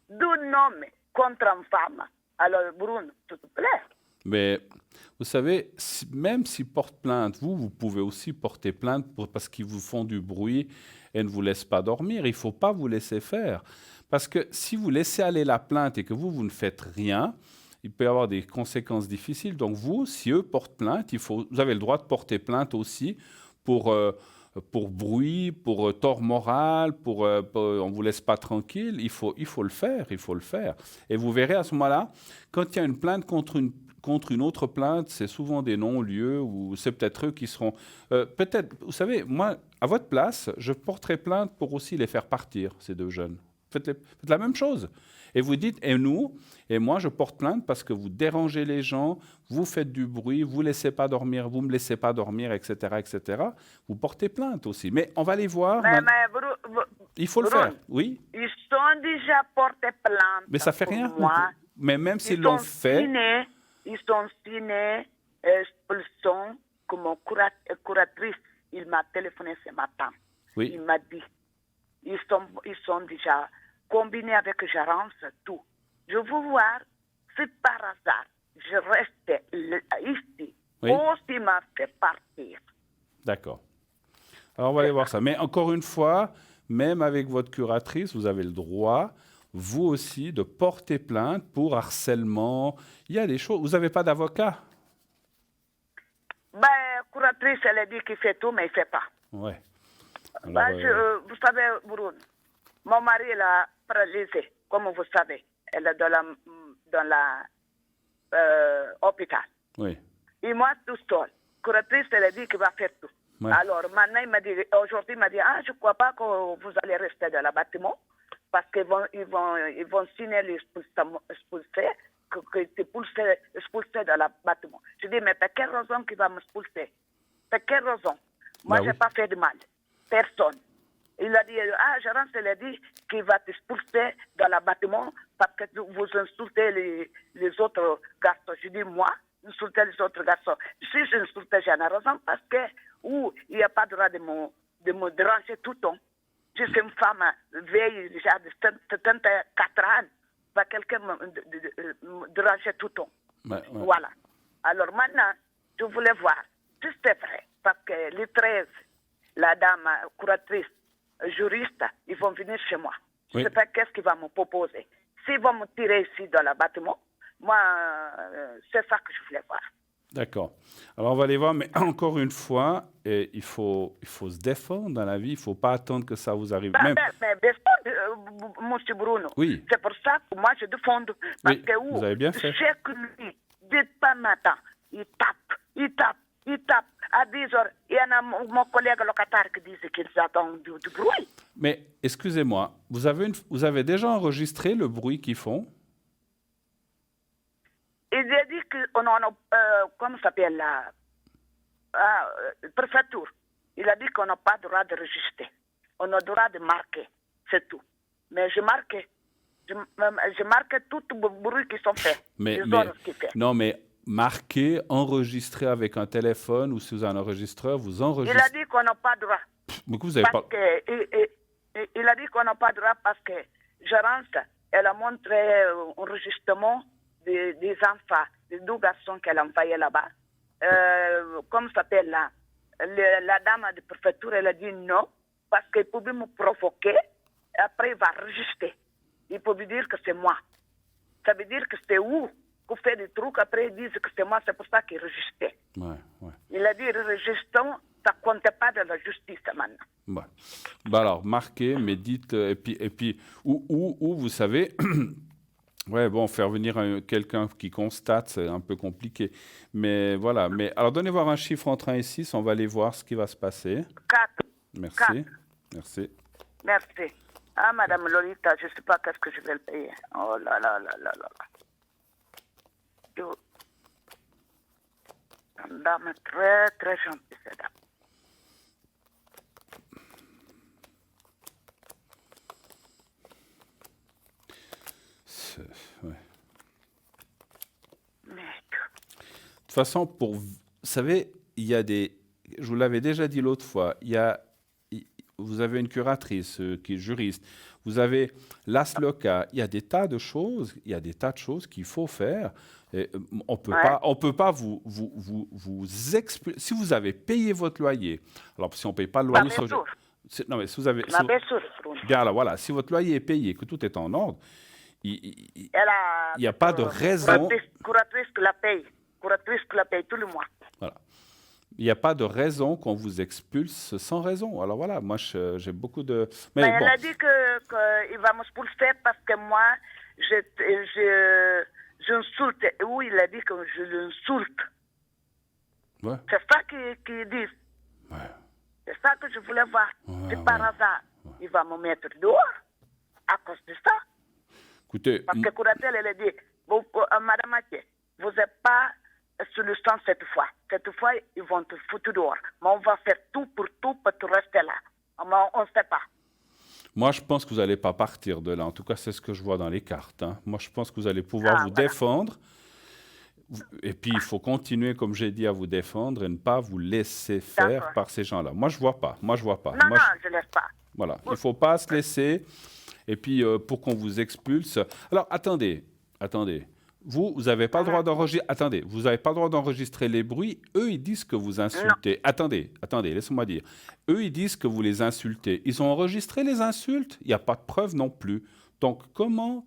Deux hommes contre une femme. Alors, Bruno, s'il te plaît. Mais vous savez, même s'ils portent plainte, vous pouvez aussi porter plainte parce qu'ils vous font du bruit et ne vous laissent pas dormir. Il ne faut pas vous laisser faire. Parce que si vous laissez aller la plainte et que vous ne faites rien, il peut y avoir des conséquences difficiles. Donc vous, si eux portent plainte, vous avez le droit de porter plainte aussi pour bruit, pour tort moral, on ne vous laisse pas tranquille. Il faut le faire, il faut le faire. Et vous verrez à ce moment-là, quand il y a une plainte contre une autre plainte, c'est souvent des non-lieux ou c'est peut-être eux qui seront... peut-être, vous savez, moi, à votre place, je porterai plainte pour aussi les faire partir, ces deux jeunes. Faites la même chose. Et vous dites, et moi, je porte plainte parce que vous dérangez les gens, vous faites du bruit, vous ne laissez pas dormir, vous ne me laissez pas dormir, etc., etc. Vous portez plainte aussi. Mais on va les voir. Il faut le faire, oui. Ils sont déjà portés plainte. Mais ça ne fait rien. Moi. Mais même s'ils l'ont fait... Ils sont signés, expulsion, que mon curatrice, il m'a téléphoné ce matin. Oui. Il m'a dit, ils sont déjà combinés avec Gérance, tout. Je veux voir si par hasard, je reste ici. Oui. Ou s'il m'a fait partir. D'accord. Alors, on va aller voir ça. Mais encore une fois, même avec votre curatrice, vous avez le droit, vous aussi, de porter plainte pour harcèlement. Il y a des choses. Vous n'avez pas d'avocat? Curatrice, elle a dit qu'il fait tout, mais il ne fait pas. Ouais. Alors, vous savez, Bruno, mon mari est paralysé, comme vous savez. Elle est dans l'hôpital. Oui. Et moi, tout seul. Curatrice, elle a dit qu'il va faire tout. Ouais. Alors, maintenant, aujourd'hui, il m'a dit, je ne crois pas que vous allez rester dans le bâtiment parce qu'ils vont signer l'expulser, expulser dans le bâtiment. Je dis, mais pour quelle raison qu'il va m'expulser? Pour quelle raison? Moi, je n'ai pas fait de mal. Personne. Il a dit, Gérance, elle a dit qu'il va t'expulser dans le bâtiment parce que vous insultez les autres garçons. Je dis, moi, insulter les autres garçons. Si je insulte, j'ai raison parce que il n'y a pas le droit de me déranger tout le temps. Je suis une femme vieille, déjà de 74 ans. Va quelqu'un me déranger tout le temps. Ouais. Voilà. Alors maintenant, je voulais voir si c'est vrai. Parce que les 13, la dame curatrice, juriste, ils vont venir chez moi. Je ne sais pas qu'est-ce qu'ils vont me proposer. S'ils vont me tirer ici dans le bâtiment, moi, c'est ça que je voulais voir. D'accord. Alors, on va aller voir, mais encore une fois, il faut se défendre dans la vie. Il ne faut pas attendre que ça vous arrive. Mais monsieur Bruno, oui. C'est pour ça que moi, je défends. Parce que vous avez bien fait. Chaque nuit, de pas matin, il tape. À 10 heures, il y en a mon collègue locataire qui dit qu'ils attendent du bruit. Mais, excusez-moi, vous avez déjà enregistré le bruit qu'ils font? Il a dit qu'on a, comment ça s'appelle la préfecture. Il a dit qu'on n'a pas le droit de register. On a le droit de marquer, c'est tout. Mais je marque tout le bruit qui sont faits. Non, mais marquer, enregistrer avec un téléphone ou sous un enregistreur, vous enregistrez. Il a dit qu'on n'a pas le droit. Mais vous avez pas... Il a dit qu'on n'a pas le droit parce que Gérance, elle a montré un enregistrement des enfants, des 2 garçons qu'elle a envoyés là-bas. Comme ça s'appelle là, la dame de préfecture, elle a dit non, parce qu'il pouvait me provoquer, et après il va enregistrer. Il peut lui dire que c'est moi. Ça veut dire que c'est où qu'on fait des trucs, après ils disent que c'est moi, c'est pour ça qu'il enregistrait. Ouais. Il a dit enregistrons, ça ne comptait pas de la justice maintenant. Ouais. Bah alors, marquez, mais dites, et puis où vous savez... Ouais, bon, faire venir quelqu'un qui constate, c'est un peu compliqué. Mais voilà. Mais alors, donnez voir un chiffre entre 1 et 6. On va aller voir ce qui va se passer. 4. Merci. 4. Merci. Merci. Ah, Madame Lolita, je ne sais pas qu'est-ce que je vais le payer. Oh là là là là là. Une dame très, très gentille, cette dame. Ouais. De toute façon, vous savez, il y a des... Je vous l'avais déjà dit l'autre fois, vous avez une curatrice qui est juriste, vous avez l'ASLOCA, il y a des tas de choses, qu'il faut faire. Et on peut pas vous expulser. Si vous avez payé votre loyer, alors si on ne paye pas le loyer... Non, mais si vous avez... Bien, alors voilà, si votre loyer est payé, que tout est en ordre, il n'y a pas de raison... Curatrice qui la paye tous les mois. Voilà. Il n'y a pas de raison qu'on vous expulse sans raison. Alors voilà, moi j'ai beaucoup de... Mais elle a dit qu'il va m'expulser parce que moi, j'insulte. Oui, il a dit que je l'insulte. Ouais. C'est ça qu'ils disent. Ouais. C'est ça que je voulais voir. Ouais, par hasard, il va me mettre dehors à cause de ça. Écoutez, parce que Couratel, elle a dit, Madame Mathieu, vous n'êtes pas sur le stand cette fois. Cette fois, ils vont te foutre dehors. Mais on va faire tout pour te rester là. Mais on ne sait pas. Moi, je pense que vous n'allez pas partir de là. En tout cas, c'est ce que je vois dans les cartes. Hein. Moi, je pense que vous allez pouvoir vous défendre. Et puis, il faut continuer, comme j'ai dit, à vous défendre et ne pas vous laisser faire par ces gens-là. Moi, je ne vois pas. Non, je ne laisse pas. Voilà. Il ne faut pas se laisser. Et puis, pour qu'on vous expulse... Alors, attendez. Vous n'avez pas le droit d'enregistrer... Attendez, vous n'avez pas le droit d'enregistrer les bruits. Eux, ils disent que vous insultez. Attendez, laissez-moi dire. Eux, ils disent que vous les insultez. Ils ont enregistré les insultes. Il n'y a pas de preuve non plus. Donc, comment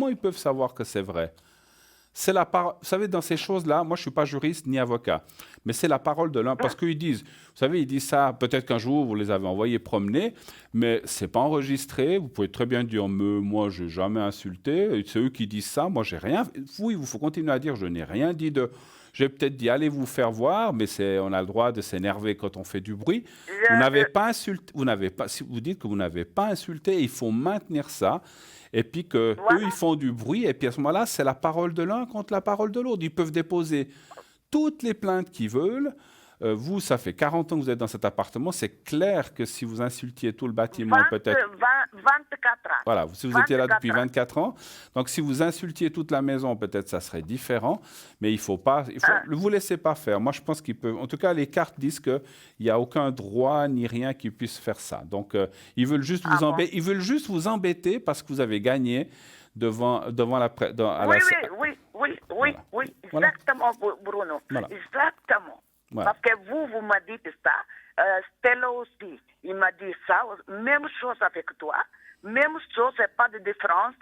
ils peuvent savoir que c'est vrai? C'est la parole. Vous savez, dans ces choses-là, moi, je ne suis pas juriste ni avocat, mais c'est la parole de l'un. Parce qu'ils disent, vous savez, ils disent ça, peut-être qu'un jour, vous les avez envoyés promener, mais ce n'est pas enregistré. Vous pouvez très bien dire, mais moi, je n'ai jamais insulté. C'est eux qui disent ça. Moi, j'ai rien. Oui, il faut continuer à dire, je n'ai rien dit de... J'ai peut-être dit, allez vous faire voir, mais on a le droit de s'énerver quand on fait du bruit. Vous n'avez pas insulté. Si vous dites que vous n'avez pas insulté, il faut maintenir ça. Et puis qu'eux, ils font du bruit. Et puis à ce moment-là, c'est la parole de l'un contre la parole de l'autre. Ils peuvent déposer toutes les plaintes qu'ils veulent. Vous, ça fait 40 ans que vous êtes dans cet appartement. C'est clair que si vous insultiez tout le bâtiment, peut-être... 24 ans. Voilà, si vous étiez là depuis 24 ans. Donc, si vous insultiez toute la maison, peut-être ça serait différent. Mais il ne faut pas... Ne vous laissez pas faire. Moi, je pense qu'ils peuvent... En tout cas, les cartes disent qu'il n'y a aucun droit ni rien qui puisse faire ça. Donc, ils veulent juste vous embêter. Ils veulent juste vous embêter parce que vous avez gagné devant la... Oui. Exactement, Bruno. Voilà. Exactement. Voilà. Parce que vous m'avez dit ça. Stella aussi, il m'a dit ça. Même chose avec toi. Même chose, il n'y a pas de différence.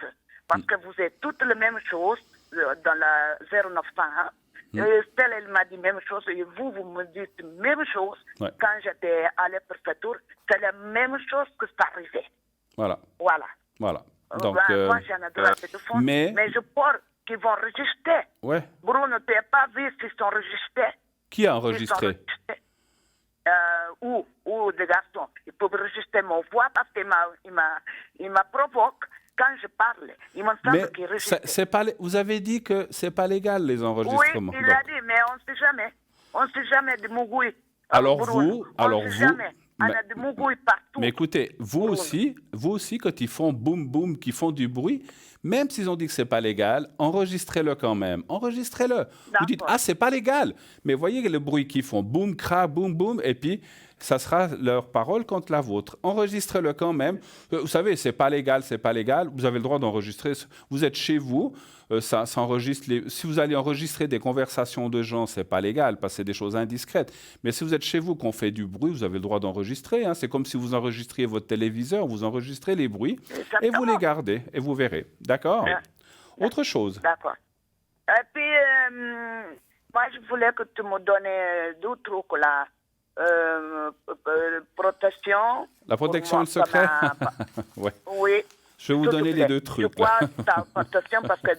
Parce que vous êtes toutes les mêmes choses dans la 0901. Estelle, elle m'a dit même chose, et vous me dites même chose. Ouais. Quand j'étais à la préfecture, c'est la même chose que ça arrivait. Voilà. Donc, moi, j'en ai droit de fond, mais je pense qu'ils vont enregistrer. Ouais. Bruno, tu n'as pas vu s'ils sont enregistrés. Qui a enregistré? Ou des garçons. Ils peuvent enregistrer mon voix parce qu'il m'a provoqué quand je parle. Il m'a semble qu'il enregistre. Vous avez dit que c'est pas légal, les enregistrements. Oui, il a dit, mais on ne sait jamais. On ne sait jamais de Mougoui. Alors vous, on a des mougouilles partout. Mais écoutez, vous aussi, quand ils font boum boum, qui font du bruit, même s'ils ont dit que c'est pas légal, enregistrez-le quand même. Enregistrez-le. Vous dites c'est pas légal, mais voyez le bruit qu'ils font, boum cra, boum boum, et puis ça sera leur parole contre la vôtre. Enregistrez-le quand même. Vous savez, c'est pas légal. Vous avez le droit d'enregistrer. Vous êtes chez vous. Ça enregistre si vous allez enregistrer des conversations de gens, c'est pas légal parce que c'est des choses indiscrètes. Mais si vous êtes chez vous, qu'on fait du bruit, vous avez le droit d'enregistrer. Hein. C'est comme si vous enregistriez votre téléviseur, vous enregistrez les bruits et vous les gardez et vous verrez. D'accord? Autre chose. D'accord. Et puis, moi, je voulais que tu me donnes deux trucs là. Protection. La protection et le secret? Ouais. Oui. Je vais vous donner les deux trucs. Je crois ta protection parce que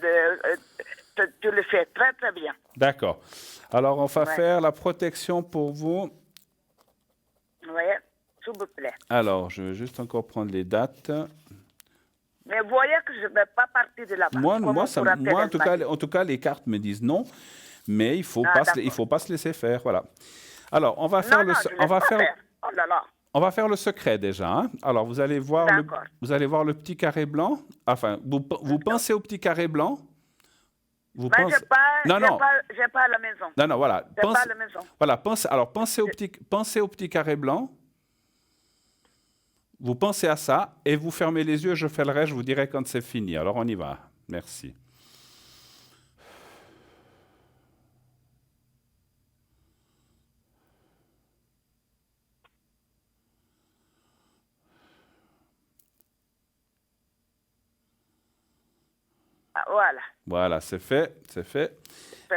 tu le fais très très bien. D'accord. Alors, on va faire la protection pour vous. Oui, s'il vous plaît. Alors, je vais juste encore prendre les dates. Mais vous voyez que je ne vais pas partir de là-bas. Moi, en tout cas, les cartes me disent non, mais il ne faut pas se laisser faire. Voilà. Alors, on va faire on va faire le secret déjà. Hein. Alors, vous allez voir le petit carré blanc. Enfin, vous pensez au petit carré blanc? J'ai pas à la maison. Non, voilà. Pas à la maison. Voilà, pensez au petit carré blanc. Vous pensez à ça et vous fermez les yeux. Je fais le reste, je vous dirai quand c'est fini. Alors, on y va. Merci. Voilà. Voilà, c'est fait.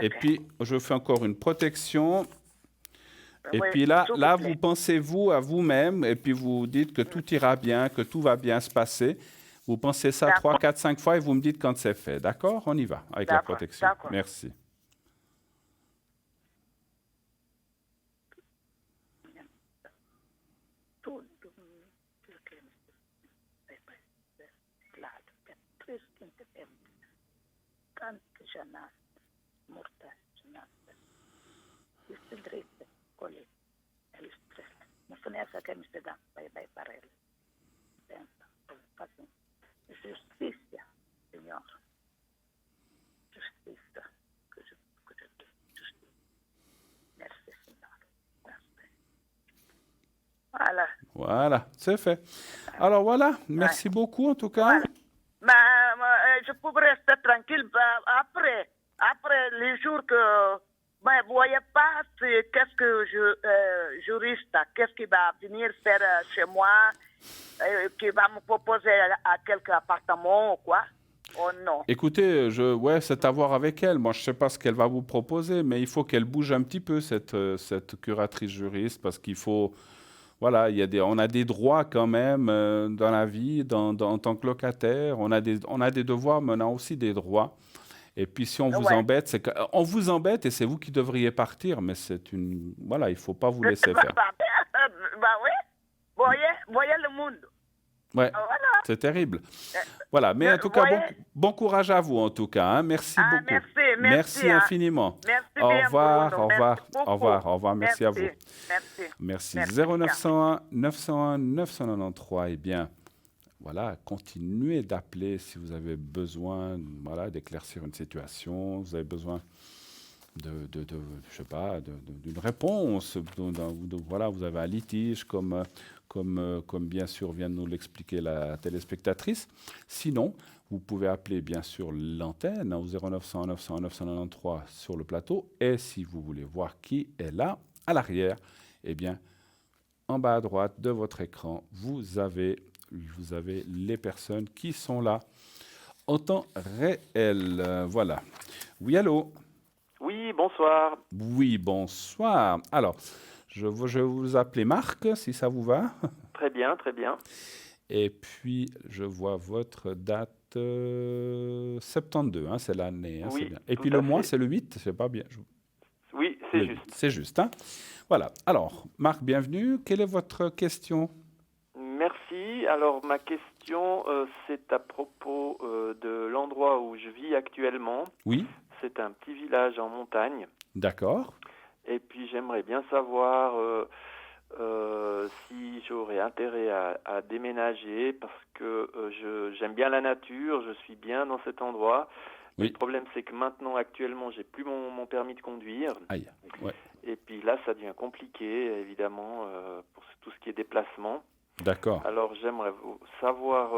Et puis, je fais encore une protection. Et puis là, vous pensez à vous-même, et puis vous dites que tout ira bien, que tout va bien se passer. Vous pensez ça 3, 4, 5 fois et vous me dites quand c'est fait. D'accord? On y va avec la protection. Merci. Justicia, Señor. Justicia. Merci, Seigneur. Voilà. Voilà, c'est fait. Alors voilà, merci beaucoup en tout cas. Voilà. Je pourrais rester tranquille après les jours que vous ne voyez pas qu'est-ce que juriste, qu'est-ce qu'il va venir faire chez moi, qui va me proposer à quelques appartements ou quoi. Oh non. Écoutez, c'est à voir avec elle. Moi, je ne sais pas ce qu'elle va vous proposer, mais il faut qu'elle bouge un petit peu, cette curatrice juriste, parce qu'il faut... Voilà, on a des droits quand même dans la vie, en tant que locataire. On a des devoirs, mais on a aussi des droits. Et puis, si on vous embête, on vous embête et c'est vous qui devriez partir. Mais voilà, il ne faut pas vous laisser faire. Oui, voyez le monde. Ouais, c'est terrible. Voilà, mais en tout cas, bon courage à vous en tout cas. Hein. Merci beaucoup. Merci infiniment. Merci au bien, revoir, Bruno. au revoir. Merci à vous. Merci. 0901 901 993. Eh bien, voilà, continuez d'appeler si vous avez besoin, d'éclaircir une situation. Vous avez besoin je sais pas, d'une réponse. Voilà, vous avez un litige comme bien sûr vient de nous l'expliquer la téléspectatrice. Sinon, vous pouvez appeler bien sûr l'antenne au 0900 900 993 sur le plateau. Et si vous voulez voir qui est là, à l'arrière, eh bien, en bas à droite de votre écran, vous avez les personnes qui sont là en temps réel. Voilà. Oui, allô? Oui, bonsoir. Oui, bonsoir. Alors, je vais vous appeler Marc, si ça vous va. Très bien, très bien. Et puis, je vois votre date 72, hein, c'est l'année. Hein, oui, c'est bien. Et puis le mois, c'est le 8, c'est pas bien. Oui, c'est juste. C'est juste. Hein. Voilà. Alors, Marc, bienvenue. Quelle est votre question? Merci. Alors, ma question, c'est à propos de l'endroit où je vis actuellement. Oui. C'est un petit village en montagne. D'accord. Et puis, j'aimerais bien savoir si j'aurais intérêt à déménager parce que j'aime bien la nature, je suis bien dans cet endroit. Oui. Le problème, c'est que maintenant, actuellement, j'ai plus mon permis de conduire. Aïe. Ouais. Et puis là, ça devient compliqué, évidemment, pour tout ce qui est déplacement. D'accord. Alors, j'aimerais savoir,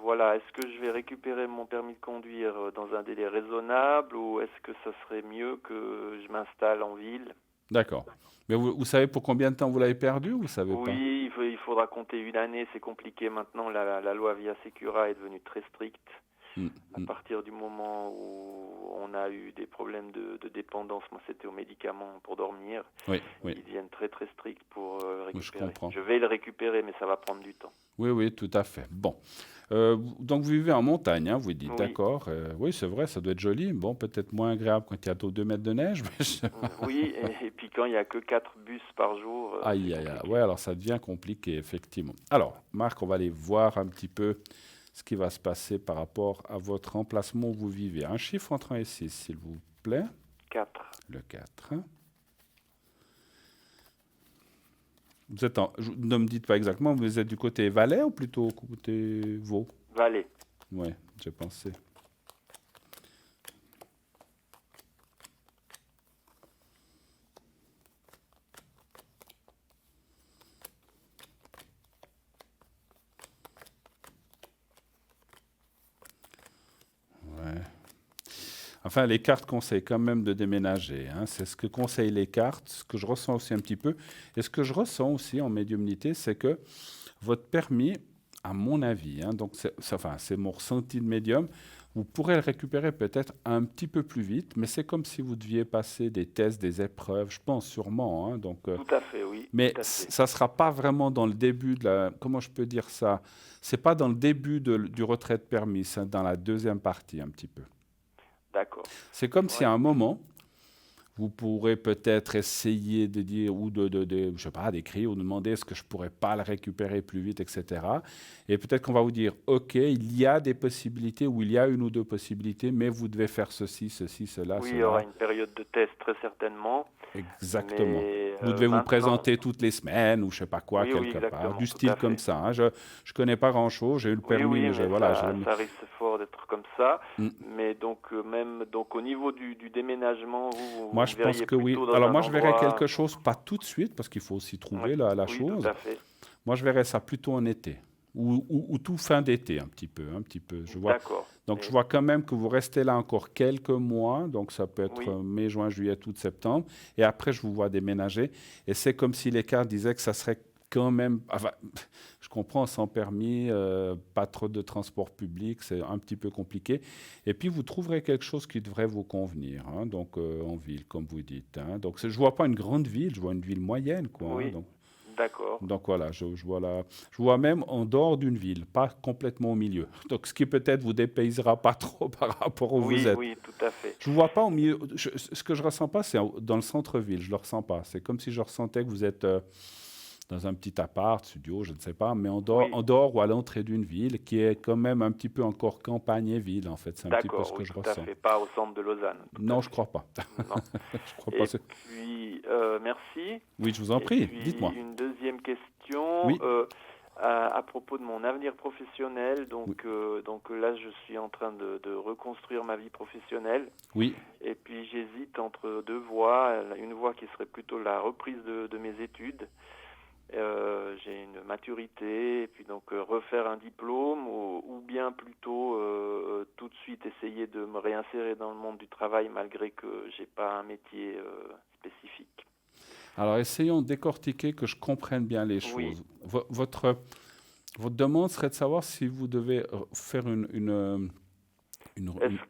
voilà, est-ce que je vais récupérer mon permis de conduire dans un délai raisonnable ou est-ce que ça serait mieux que je m'installe en ville? D'accord. Mais vous savez pour combien de temps vous l'avez perdu ou vous savez pas? Oui, il faudra compter une année, c'est compliqué maintenant. La loi Via Secura est devenue très stricte. À partir du moment où on a eu des problèmes de dépendance, moi c'était aux médicaments pour dormir, oui. Ils deviennent très très stricts pour le récupérer. Je comprends. Je vais le récupérer, mais ça va prendre du temps. Oui, tout à fait. Bon. Donc vous vivez en montagne, hein, vous dites, oui. D'accord. Oui, c'est vrai, ça doit être joli. Bon, peut-être moins agréable quand il y a 2 mètres de neige. Mais oui, et puis quand il n'y a que 4 bus par jour. Aïe. Ouais, alors ça devient compliqué, effectivement. Alors, Marc, on va aller voir un petit peu ce qui va se passer par rapport à votre emplacement où vous vivez. Un chiffre entre 1 et 6, s'il vous plaît. 4. Le 4. Vous êtes ne me dites pas exactement, vous êtes du côté Valais ou plutôt côté Vaud? Valais. Oui, j'ai pensé. Enfin, les cartes conseillent quand même de déménager. Hein. C'est ce que conseillent les cartes, ce que je ressens aussi un petit peu. Et ce que je ressens aussi en médiumnité, c'est que votre permis, à mon avis, hein, donc c'est mon ressenti de médium, vous pourrez le récupérer peut-être un petit peu plus vite, mais c'est comme si vous deviez passer des tests, des épreuves, je pense sûrement. Hein, donc, tout à fait, oui. Mais ça ne sera pas vraiment dans le début de la... Comment je peux dire ça? Ce n'est pas dans le début du retrait de permis, c'est dans la deuxième partie un petit peu. D'accord. C'est comme si à un moment, vous pourrez peut-être essayer de dire, ou je sais pas, d'écrire ou de demander est-ce que je pourrais pas le récupérer plus vite, etc. Et peut-être qu'on va vous dire, OK, il y a des possibilités, ou il y a 1 ou 2 possibilités, mais vous devez faire ceci, cela, oui, cela. Il y aura une période de test très certainement. Exactement. Mais, vous devez vous présenter toutes les semaines ou je sais pas quoi, quelque part, du style comme ça. Hein. Je connais pas grand-chose, j'ai eu le permis, mais ça risque fort d'être comme ça. Mais donc au niveau du déménagement, moi je pense que oui. Alors moi je verrais quelque chose pas tout de suite parce qu'il faut aussi trouver la chose. Tout à fait. Moi je verrais ça plutôt en été ou tout fin d'été un petit peu. Je vois. D'accord. Donc je vois quand même que vous restez là encore quelques mois, donc ça peut être mai, juin, juillet, août, septembre, et après je vous vois déménager, et c'est comme si les cartes disaient que ça serait quand même, enfin, je comprends, sans permis, pas trop de transport public, c'est un petit peu compliqué, et puis vous trouverez quelque chose qui devrait vous convenir, hein, donc en ville, comme vous dites. Hein. Donc je ne vois pas une grande ville, je vois une ville moyenne, quoi. Oui. Hein, donc. D'accord. Donc voilà, je vois même en dehors d'une ville, pas complètement au milieu. Donc ce qui peut-être vous dépaysera pas trop par rapport où vous êtes. Oui, tout à fait. Je vous vois pas au milieu. Ce que je ressens pas, c'est dans le centre-ville. Je le ressens pas. C'est comme si je ressentais que vous êtes dans un petit appart, studio, je ne sais pas, mais en dehors ou à l'entrée d'une ville qui est quand même un petit peu encore campagne et ville, en fait. C'est un petit peu ce que je ressens. Tout à fait, pas au centre de Lausanne. Non, je crois pas. Non. Je crois pas. Et puis, merci. Oui, je vous en prie, dites-moi. Une deuxième question. Oui. À propos de mon avenir professionnel, donc là je suis en train de reconstruire ma vie professionnelle. Oui. Et puis j'hésite entre 2 voies, une voie qui serait plutôt la reprise de mes études. J'ai une maturité, et puis donc refaire un diplôme, ou bien plutôt tout de suite essayer de me réinsérer dans le monde du travail malgré que j'ai pas un métier spécifique. Alors, essayons de décortiquer, que je comprenne bien les choses. Oui. Votre demande serait de savoir si vous devez faire Est-ce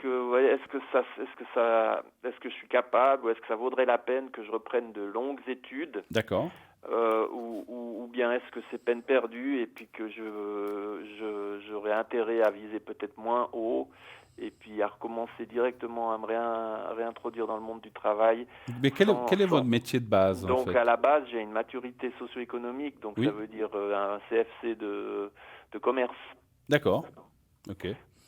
que je suis capable, ou est-ce que ça vaudrait la peine que je reprenne de longues études? D'accord. Ou bien est-ce que c'est peine perdue et puis que j'aurais intérêt à viser peut-être moins haut et puis à recommencer directement à me réintroduire dans le monde du travail. Mais quel est votre métier de base, donc, en fait? à la base, j'ai une maturité socio-économique, donc ça veut dire un CFC de commerce. D'accord. Ok.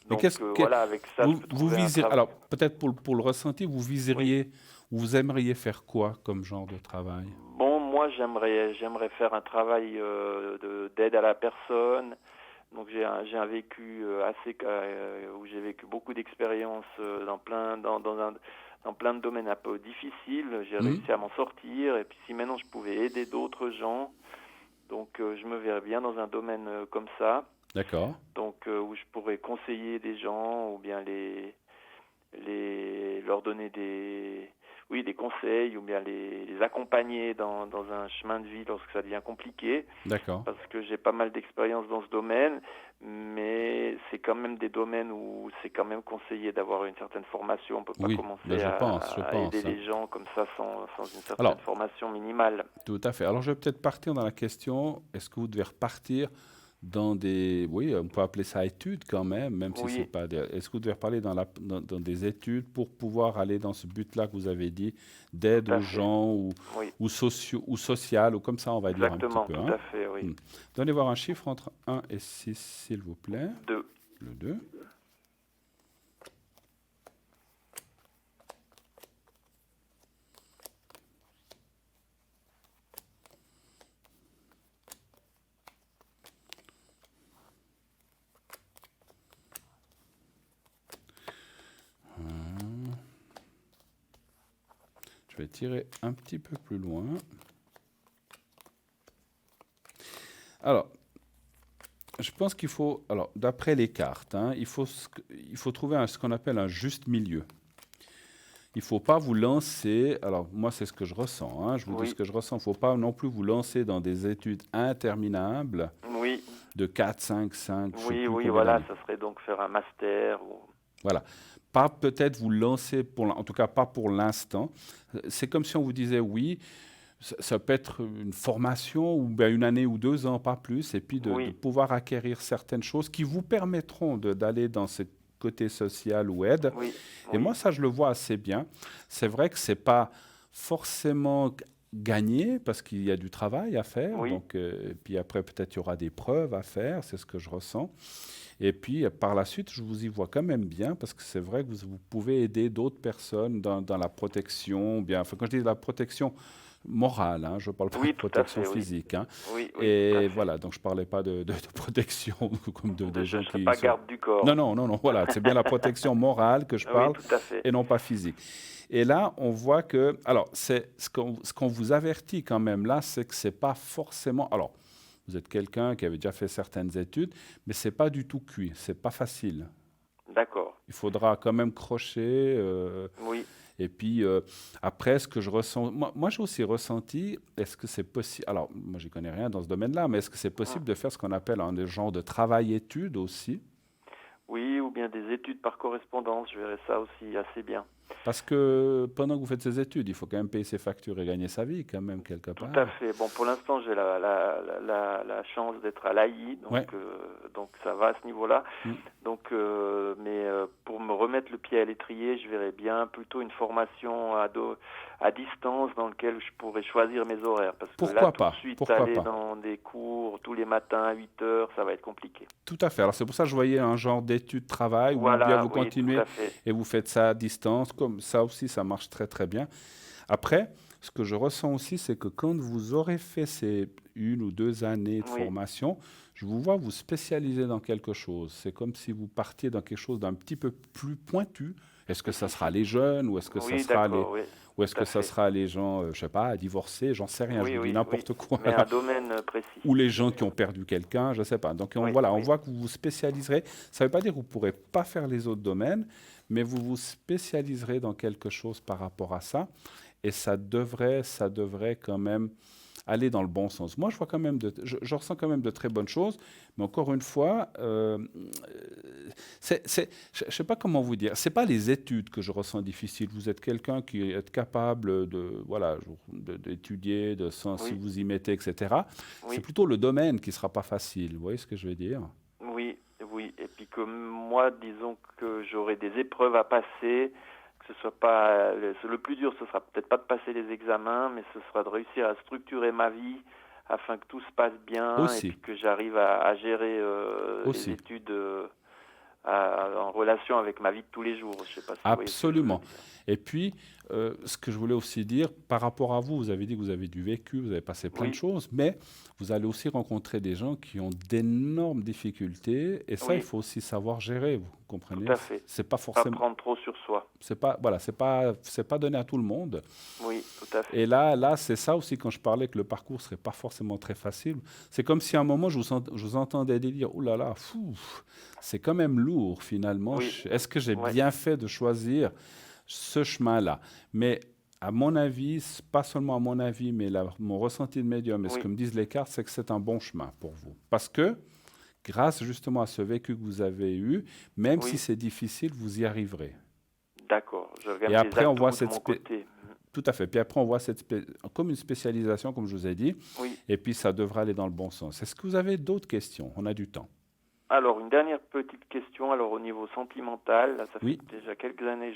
Donc, Mais voilà, avec ça, vous visez, alors, peut-être pour le ressenti, vous viseriez, vous aimeriez faire quoi comme genre de travail? Bon, moi, j'aimerais faire un travail d'aide à la personne. Donc j'ai un vécu où j'ai vécu beaucoup d'expériences dans plein de domaines un peu difficiles. J'ai réussi à m'en sortir, et puis si maintenant je pouvais aider d'autres gens, donc je me verrais bien dans un domaine comme ça. D'accord. Donc où je pourrais conseiller des gens ou bien leur donner des conseils, ou bien les accompagner dans un chemin de vie lorsque ça devient compliqué. D'accord. Parce que j'ai pas mal d'expérience dans ce domaine, mais c'est quand même des domaines où c'est quand même conseillé d'avoir une certaine formation. On peut pas commencer à aider les gens comme ça sans une certaine formation minimale. Tout à fait. Alors je vais peut-être partir dans la question, est-ce que vous devez repartir dans des, on peut appeler ça études quand même si c'est pas est-ce que vous devez reparler dans des études pour pouvoir aller dans ce but-là que vous avez dit, d'aide aux gens ou social, ou comme ça on va dire un petit peu. Tout à fait, oui. Donnez voir un chiffre entre 1 et 6, s'il vous plaît. 2. Le 2. Je vais tirer un petit peu plus loin. Alors, je pense qu'il faut, d'après les cartes, il faut trouver ce qu'on appelle un juste milieu. Il ne faut pas vous lancer, alors moi c'est ce que je ressens, je vous dis ce que je ressens, il ne faut pas non plus vous lancer dans des études interminables de 4, 5, voilà, ça serait donc faire un master. Voilà. Pas peut-être vous lancer, en tout cas pas pour l'instant. C'est comme si on vous disait ça peut être une formation ou bien une année ou 2 ans, pas plus, et puis de pouvoir acquérir certaines choses qui vous permettront d'aller dans ce côté social ou aide. Et moi, ça, je le vois assez bien. C'est vrai que ce n'est pas forcément gagné parce qu'il y a du travail à faire. Donc, et puis après, peut-être il y aura des preuves à faire, c'est ce que je ressens. Et puis, par la suite, je vous y vois quand même bien, parce que c'est vrai que vous pouvez aider d'autres personnes dans la protection, quand je dis la protection morale, je ne parle pas de protection physique. Et voilà, donc je ne parlais pas de protection comme de gens qui... pas garde du corps. Non, voilà, c'est bien la protection morale que je parle, et non pas physique. Et là, on voit que... Alors, ce qu'on vous avertit quand même là, c'est que ce n'est pas forcément... Alors, vous êtes quelqu'un qui avait déjà fait certaines études, mais ce n'est pas du tout cuit, ce n'est pas facile. D'accord. Il faudra quand même crocher. Et puis, après, ce que je ressens... Moi, j'ai aussi ressenti, est-ce que c'est possible... Alors, moi, je n'y connais rien dans ce domaine-là, mais est-ce que c'est possible de faire ce qu'on appelle un genre de travail-étude aussi? Oui, ou bien des études par correspondance, je verrais ça aussi assez bien. Parce que pendant que vous faites ces études, il faut quand même payer ses factures et gagner sa vie quand même quelque part. Tout à fait. Bon, pour l'instant, j'ai la chance d'être à l'AI, donc ça va à ce niveau-là. Donc, mais pour me remettre le pied à l'étrier, je verrais bien plutôt une formation à distance dans laquelle je pourrais choisir mes horaires. Parce que là, tout de suite, aller dans des cours tous les matins à 8 heures, ça va être compliqué. Tout à fait. Alors, c'est pour ça que je voyais un genre d'études-travail où bien vous continuez et vous faites ça à distance. Comme ça aussi, ça marche très, très bien. Après, ce que je ressens aussi, c'est que quand vous aurez fait ces 1 ou 2 années de formation, je vous vois vous spécialiser dans quelque chose. C'est comme si vous partiez dans quelque chose d'un petit peu plus pointu. Est-ce que ça sera les jeunes ou est-ce que ça sera ou est-ce que ça sera les gens, je ne sais pas, divorcés, j'en sais rien, je vous dis n'importe quoi. Mais un domaine précis. Ou les gens qui ont perdu quelqu'un, je ne sais pas. Donc on voit que vous vous spécialiserez. Ça ne veut pas dire que vous ne pourrez pas faire les autres domaines, mais vous vous spécialiserez dans quelque chose par rapport à ça. Et ça devrait quand même aller dans le bon sens. Moi, je vois quand même je ressens quand même de très bonnes choses, mais encore une fois, je ne sais pas comment vous dire. C'est pas les études que je ressens difficiles. Vous êtes quelqu'un qui est capable d'étudier, si vous y mettez, etc. Oui. C'est plutôt le domaine qui sera pas facile. Vous voyez ce que je veux dire? Oui. Et puis que moi, disons que j'aurai des épreuves à passer. Que ce soit pas le plus dur, ce sera peut-être pas de passer les examens, mais ce sera de réussir à structurer ma vie afin que tout se passe bien et puis que j'arrive à gérer les études en relation avec ma vie de tous les jours. Je sais pas si absolument. Et puis, ce que je voulais aussi dire, par rapport à vous, vous avez dit que vous avez du vécu, vous avez passé plein de choses, mais vous allez aussi rencontrer des gens qui ont d'énormes difficultés, et ça, il faut aussi savoir gérer, vous comprenez? Tout à fait. C'est pas forcément... Pas prendre trop sur soi. C'est pas donné à tout le monde. Oui, tout à fait. Et là, c'est ça aussi, quand je parlais que le parcours serait pas forcément très facile. C'est comme si à un moment, je vous entendais dire, oh là là, c'est quand même lourd, finalement. Est-ce que j'ai bien fait de choisir ce chemin-là? Mais à mon avis, pas seulement à mon avis, mais mon ressenti de médium et ce que me disent les cartes, c'est que c'est un bon chemin pour vous. Parce que, grâce justement à ce vécu que vous avez eu, même si c'est difficile, vous y arriverez. D'accord. Et après, on voit cette tout à fait. Puis après, on voit comme une spécialisation, comme je vous ai dit. Oui. Et puis, ça devrait aller dans le bon sens. Est-ce que vous avez d'autres questions? On a du temps. Alors, une dernière petite question. Alors, au niveau sentimental, là, ça fait déjà quelques années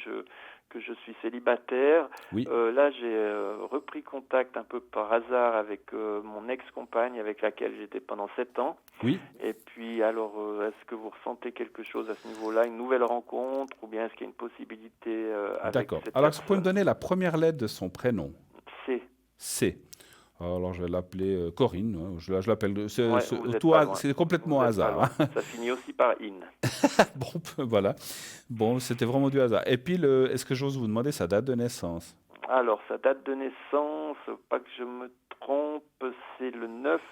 que je suis célibataire. Oui. Là, j'ai repris contact un peu par hasard avec mon ex-compagne avec laquelle j'étais pendant 7 ans. Oui. Et puis, alors, est-ce que vous ressentez quelque chose à ce niveau-là, une nouvelle rencontre, ou bien est-ce qu'il y a une possibilité avec D'accord. cette Alors, personne? vous pouvez me donner la première lettre de son prénom? C. C. Alors, je vais l'appeler Corinne. Hein. Je l'appelle. C'est complètement hasard. Hein. Ça finit aussi par in. Bon, voilà. Bon, c'était vraiment du hasard. Et puis, est-ce que j'ose vous demander sa date de naissance? Alors, sa date de naissance, pas que je me trompe, c'est le 9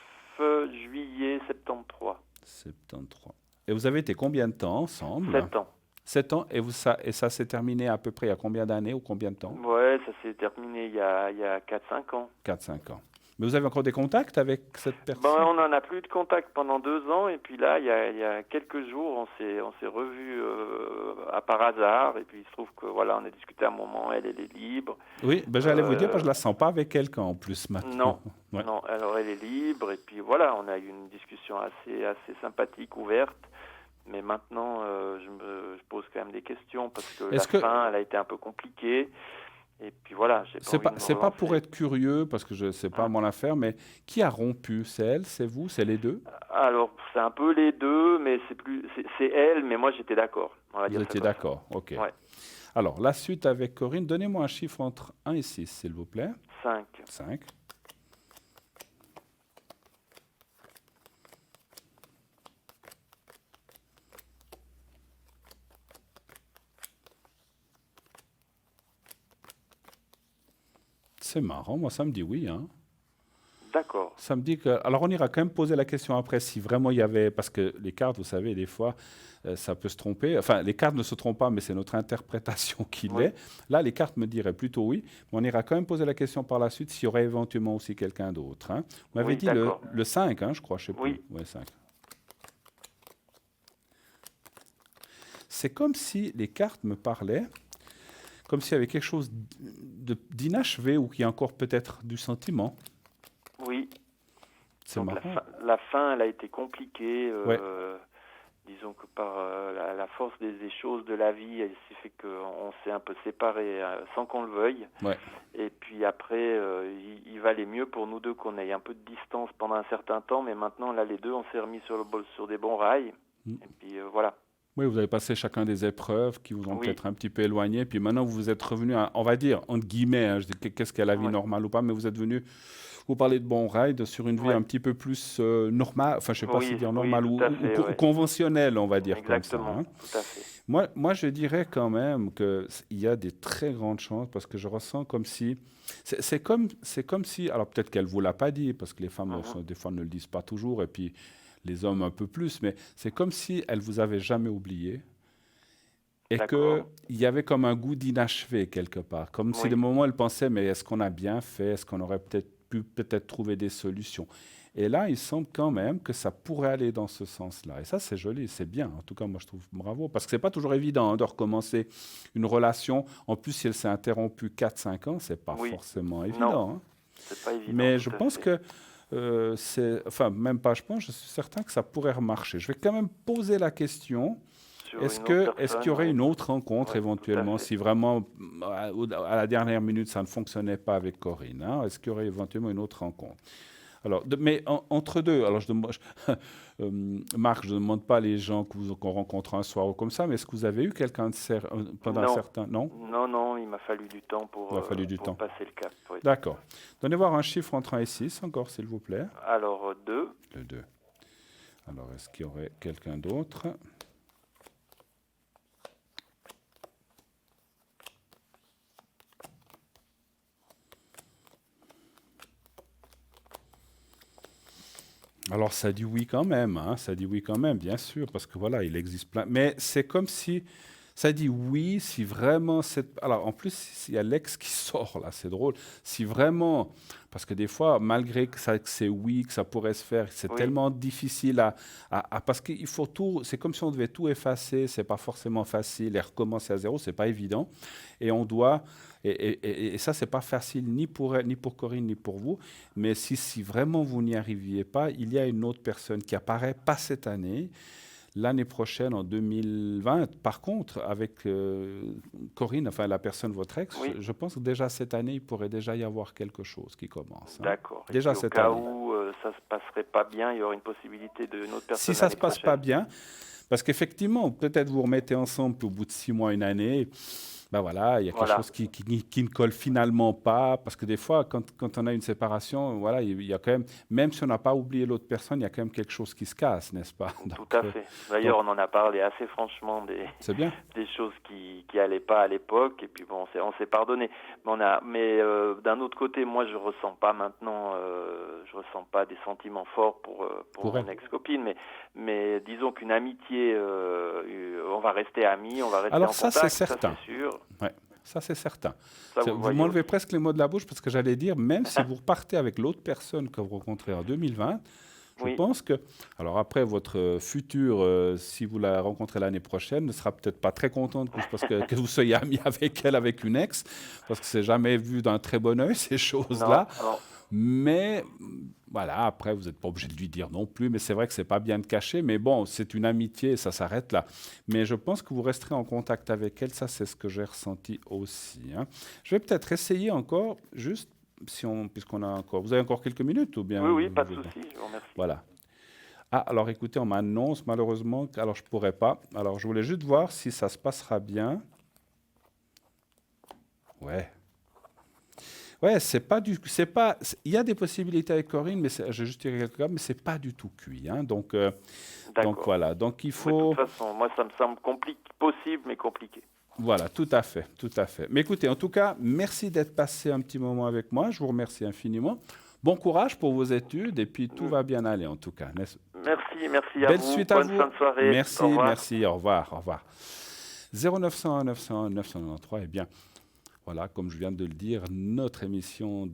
juillet 73. 73. Et vous avez été combien de temps ensemble? 7 ans. 7 ans, et ça s'est terminé à peu près il y a combien d'années ou combien de temps? Ouais, ça s'est terminé il y a 4-5 ans. 4-5 ans. Mais vous avez encore des contacts avec cette personne? On n'en a plus de contact pendant 2 ans, et puis là, il y a quelques jours, on s'est revus par hasard, et puis il se trouve que voilà, on a discuté un moment, elle est libre. Oui, j'allais vous dire, parce que je la sens pas avec quelqu'un en plus maintenant. Non, alors elle est libre, et puis voilà, on a eu une discussion assez sympathique, ouverte. Mais maintenant, je pose quand même des questions, parce que la fin, elle a été un peu compliquée. Et puis voilà, c'est pas pour être curieux, parce que c'est pas mon affaire, mais qui a rompu? C'est elle, c'est vous, c'est les deux? Alors, c'est un peu les deux, mais c'est elle, mais moi j'étais d'accord. Vous étiez d'accord, ok. Ouais. Alors, la suite avec Corinne, donnez-moi un chiffre entre 1 et 6, s'il vous plaît. 5. 5. C'est marrant, moi ça me dit oui. Hein. D'accord. Ça me dit que... Alors on ira quand même poser la question après si vraiment il y avait... Parce que les cartes, vous savez, des fois, ça peut se tromper. Enfin, les cartes ne se trompent pas, mais c'est notre interprétation qui l'est. Là, les cartes me diraient plutôt oui. Mais on ira quand même poser la question par la suite s'il y aurait éventuellement aussi quelqu'un d'autre. Hein. Vous m'avez dit le 5, hein, je crois, je sais plus. Oui, 5. C'est comme si les cartes me parlaient... Comme s'il y avait quelque chose d'inachevé ou qui a encore peut-être du sentiment. Oui. C'est marrant. La fin, elle a été compliquée. Disons que par la force des choses de la vie, elle s'est fait qu'on s'est un peu séparés sans qu'on le veuille. Ouais. Et puis après, il valait mieux pour nous deux qu'on ait un peu de distance pendant un certain temps. Mais maintenant, là, les deux, on s'est remis sur des bons rails. Et puis voilà. Oui, vous avez passé chacun des épreuves qui vous ont peut-être un petit peu éloigné. Puis maintenant, vous vous êtes revenu, on va dire, entre guillemets, hein, je dis qu'est-ce qu'est la vie normale ou pas, mais vous êtes venu, vous parlez de bon ride, sur une vie un petit peu plus normale, enfin je ne sais pas si dire normale ou conventionnelle, on va dire. Exactement, comme ça. Hein. Tout à fait. Moi, je dirais quand même qu'il y a des très grandes chances, parce que je ressens comme si... C'est comme si... Alors peut-être qu'elle ne vous l'a pas dit, parce que les femmes, des fois, ne le disent pas toujours, et puis... les hommes un peu plus, mais c'est comme si elle vous avait jamais oublié et qu'il y avait comme un goût d'inachevé quelque part, comme si des moments elle pensait mais est-ce qu'on a bien fait, est-ce qu'on aurait peut-être pu peut-être trouver des solutions. Et là, il semble quand même que ça pourrait aller dans ce sens-là. Et ça, c'est joli, c'est bien. En tout cas, moi, je trouve bravo. Parce que c'est pas toujours évident de recommencer une relation. En plus, si elle s'est interrompue 4-5 ans, c'est pas forcément évident. Non, c'est pas évident. Mais je pense que même pas je pense, je suis certain que ça pourrait remarcher. Je vais quand même poser la question. Est-ce qu'il y aurait une autre rencontre éventuellement, si vraiment à la dernière minute ça ne fonctionnait pas avec Corinne, hein, est-ce qu'il y aurait éventuellement une autre rencontre? Alors, mais entre deux, alors Marc, je ne demande pas les gens qu'on rencontre un soir ou comme ça, mais est-ce que vous avez eu quelqu'un de pendant un certain... Non, il m'a fallu du temps pour passer le cap. Oui. D'accord. Donnez voir un chiffre entre 1 et 6 encore, s'il vous plaît. Alors, 2. Le 2. Alors, est-ce qu'il y aurait quelqu'un d'autre? Alors, ça dit oui quand même, hein, ça dit oui quand même, bien sûr, parce que voilà, il existe plein. Mais c'est comme si ça dit oui, si vraiment cette... Alors, en plus, il y a l'ex qui sort, là, c'est drôle. Si vraiment... Parce que des fois, malgré que c'est oui, que ça pourrait se faire, c'est tellement difficile parce qu'il faut tout... C'est comme si on devait tout effacer, c'est pas forcément facile, et recommencer à zéro, c'est pas évident. Et on doit... Et ça, c'est pas facile ni pour elle, ni pour Corinne, ni pour vous. Mais si vraiment vous n'y arriviez pas, il y a une autre personne qui apparaît, pas cette année, l'année prochaine, en 2020. Par contre, avec Corinne, enfin la personne, votre ex, je pense que déjà cette année, il pourrait déjà y avoir quelque chose qui commence. Hein. D'accord. Déjà cette année. Au cas où ça se passerait pas bien, il y aurait une possibilité d'une autre personne. Si ça se passe pas bien, parce qu'effectivement, peut-être vous remettez ensemble, puis au bout de 6 mois, une année... Ben voilà, il y a quelque chose qui ne colle finalement pas, parce que des fois, quand on a une séparation, voilà, il y a quand même si on n'a pas oublié l'autre personne, il y a quand même quelque chose qui se casse, n'est-ce pas? Tout à fait. D'ailleurs, on en a parlé assez franchement des choses qui n'allaient pas à l'époque, et puis bon, on s'est pardonné. Mais d'un autre côté, moi, je ressens pas maintenant, je ressens pas des sentiments forts pour mon ex-copine, mais disons qu'une amitié, on va rester amis, on va rester en contact, ça c'est certain. Ça, c'est sûr. Ouais, ça c'est certain. Ça, vous m'enlevez presque les mots de la bouche parce que j'allais dire, même si vous repartez avec l'autre personne que vous rencontrez en 2020, je pense que... Alors après, votre futur, si vous la rencontrez l'année prochaine, ne sera peut-être pas très contente que vous soyez ami avec elle, avec une ex, parce que c'est jamais vu d'un très bon œil, ces choses-là. Non. Mais voilà, après, vous n'êtes pas obligé de lui dire non plus, mais c'est vrai que c'est pas bien de cacher. Mais bon, c'est une amitié, ça s'arrête là. Mais je pense que vous resterez en contact avec elle, ça c'est ce que j'ai ressenti aussi. Hein. Je vais peut-être essayer encore, juste, puisqu'on a encore... Vous avez encore quelques minutes ou bien? Oui, pas de souci, je vous remercie. Voilà. Ah, alors écoutez, on m'annonce malheureusement, alors je ne pourrai pas. Alors je voulais juste voir si ça se passera bien. Ouais, il y a des possibilités avec Corinne, mais j'ai juste tiré quelques cas, mais c'est pas du tout cuit. Hein, donc voilà, donc il faut... De toute façon, moi ça me semble possible, mais compliqué. Voilà, tout à fait. Mais écoutez, en tout cas, merci d'être passé un petit moment avec moi. Je vous remercie infiniment. Bon courage pour vos études et puis tout va bien aller en tout cas. Merci à Belle vous. Suite Bonne à vous. fin de soirée. Merci, au revoir. 0901 901 993, eh bien, voilà, comme je viens de le dire, notre émission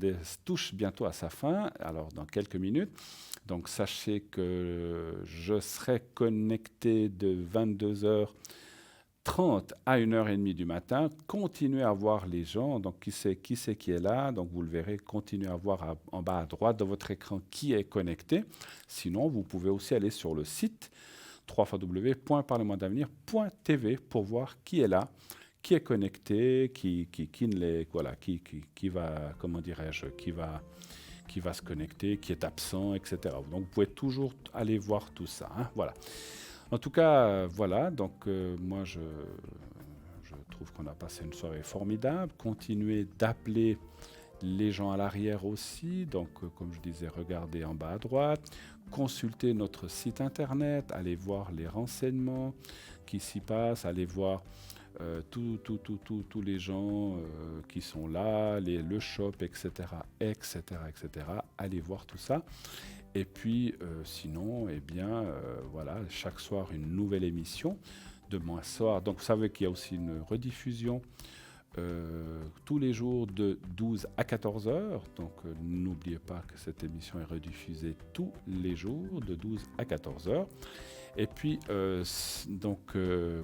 touche bientôt à sa fin, alors dans quelques minutes. Donc sachez que je serai connecté de 22h30 à 1h30 du matin. Continuez à voir les gens, donc qui est là, donc vous le verrez, continuez à voir en bas à droite de votre écran qui est connecté. Sinon, vous pouvez aussi aller sur le site www.parlementdavenir.tv pour voir qui est là, qui est connecté, qui ne l'est, voilà, qui va, comment dirais-je, qui va se connecter, qui est absent, etc. Donc vous pouvez toujours aller voir tout ça. Hein, voilà. En tout cas, voilà. Donc moi je trouve qu'on a passé une soirée formidable. Continuez d'appeler les gens à l'arrière aussi. Donc comme je disais, regardez en bas à droite, consultez notre site internet, allez voir les renseignements qui s'y passent, allez voir tous les gens qui sont là, le shop, etc. Allez voir tout ça. Et puis, sinon, eh bien, voilà, chaque soir, une nouvelle émission. Demain soir, donc vous savez qu'il y a aussi une rediffusion tous les jours de 12 à 14 heures. Donc, n'oubliez pas que cette émission est rediffusée tous les jours de 12 à 14 heures. Et puis,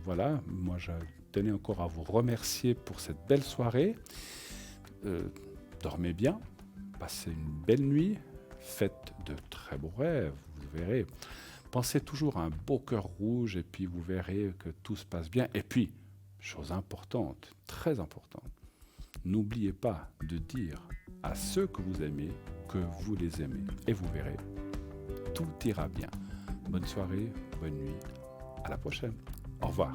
voilà, moi, je tenais encore à vous remercier pour cette belle soirée. Dormez bien, passez une belle nuit, faites de très beaux rêves, vous verrez. Pensez toujours à un beau cœur rouge et puis vous verrez que tout se passe bien. Et puis, chose importante, très importante, n'oubliez pas de dire à ceux que vous aimez que vous les aimez. Et vous verrez, tout ira bien. Bonne soirée, bonne nuit, à la prochaine. Au revoir.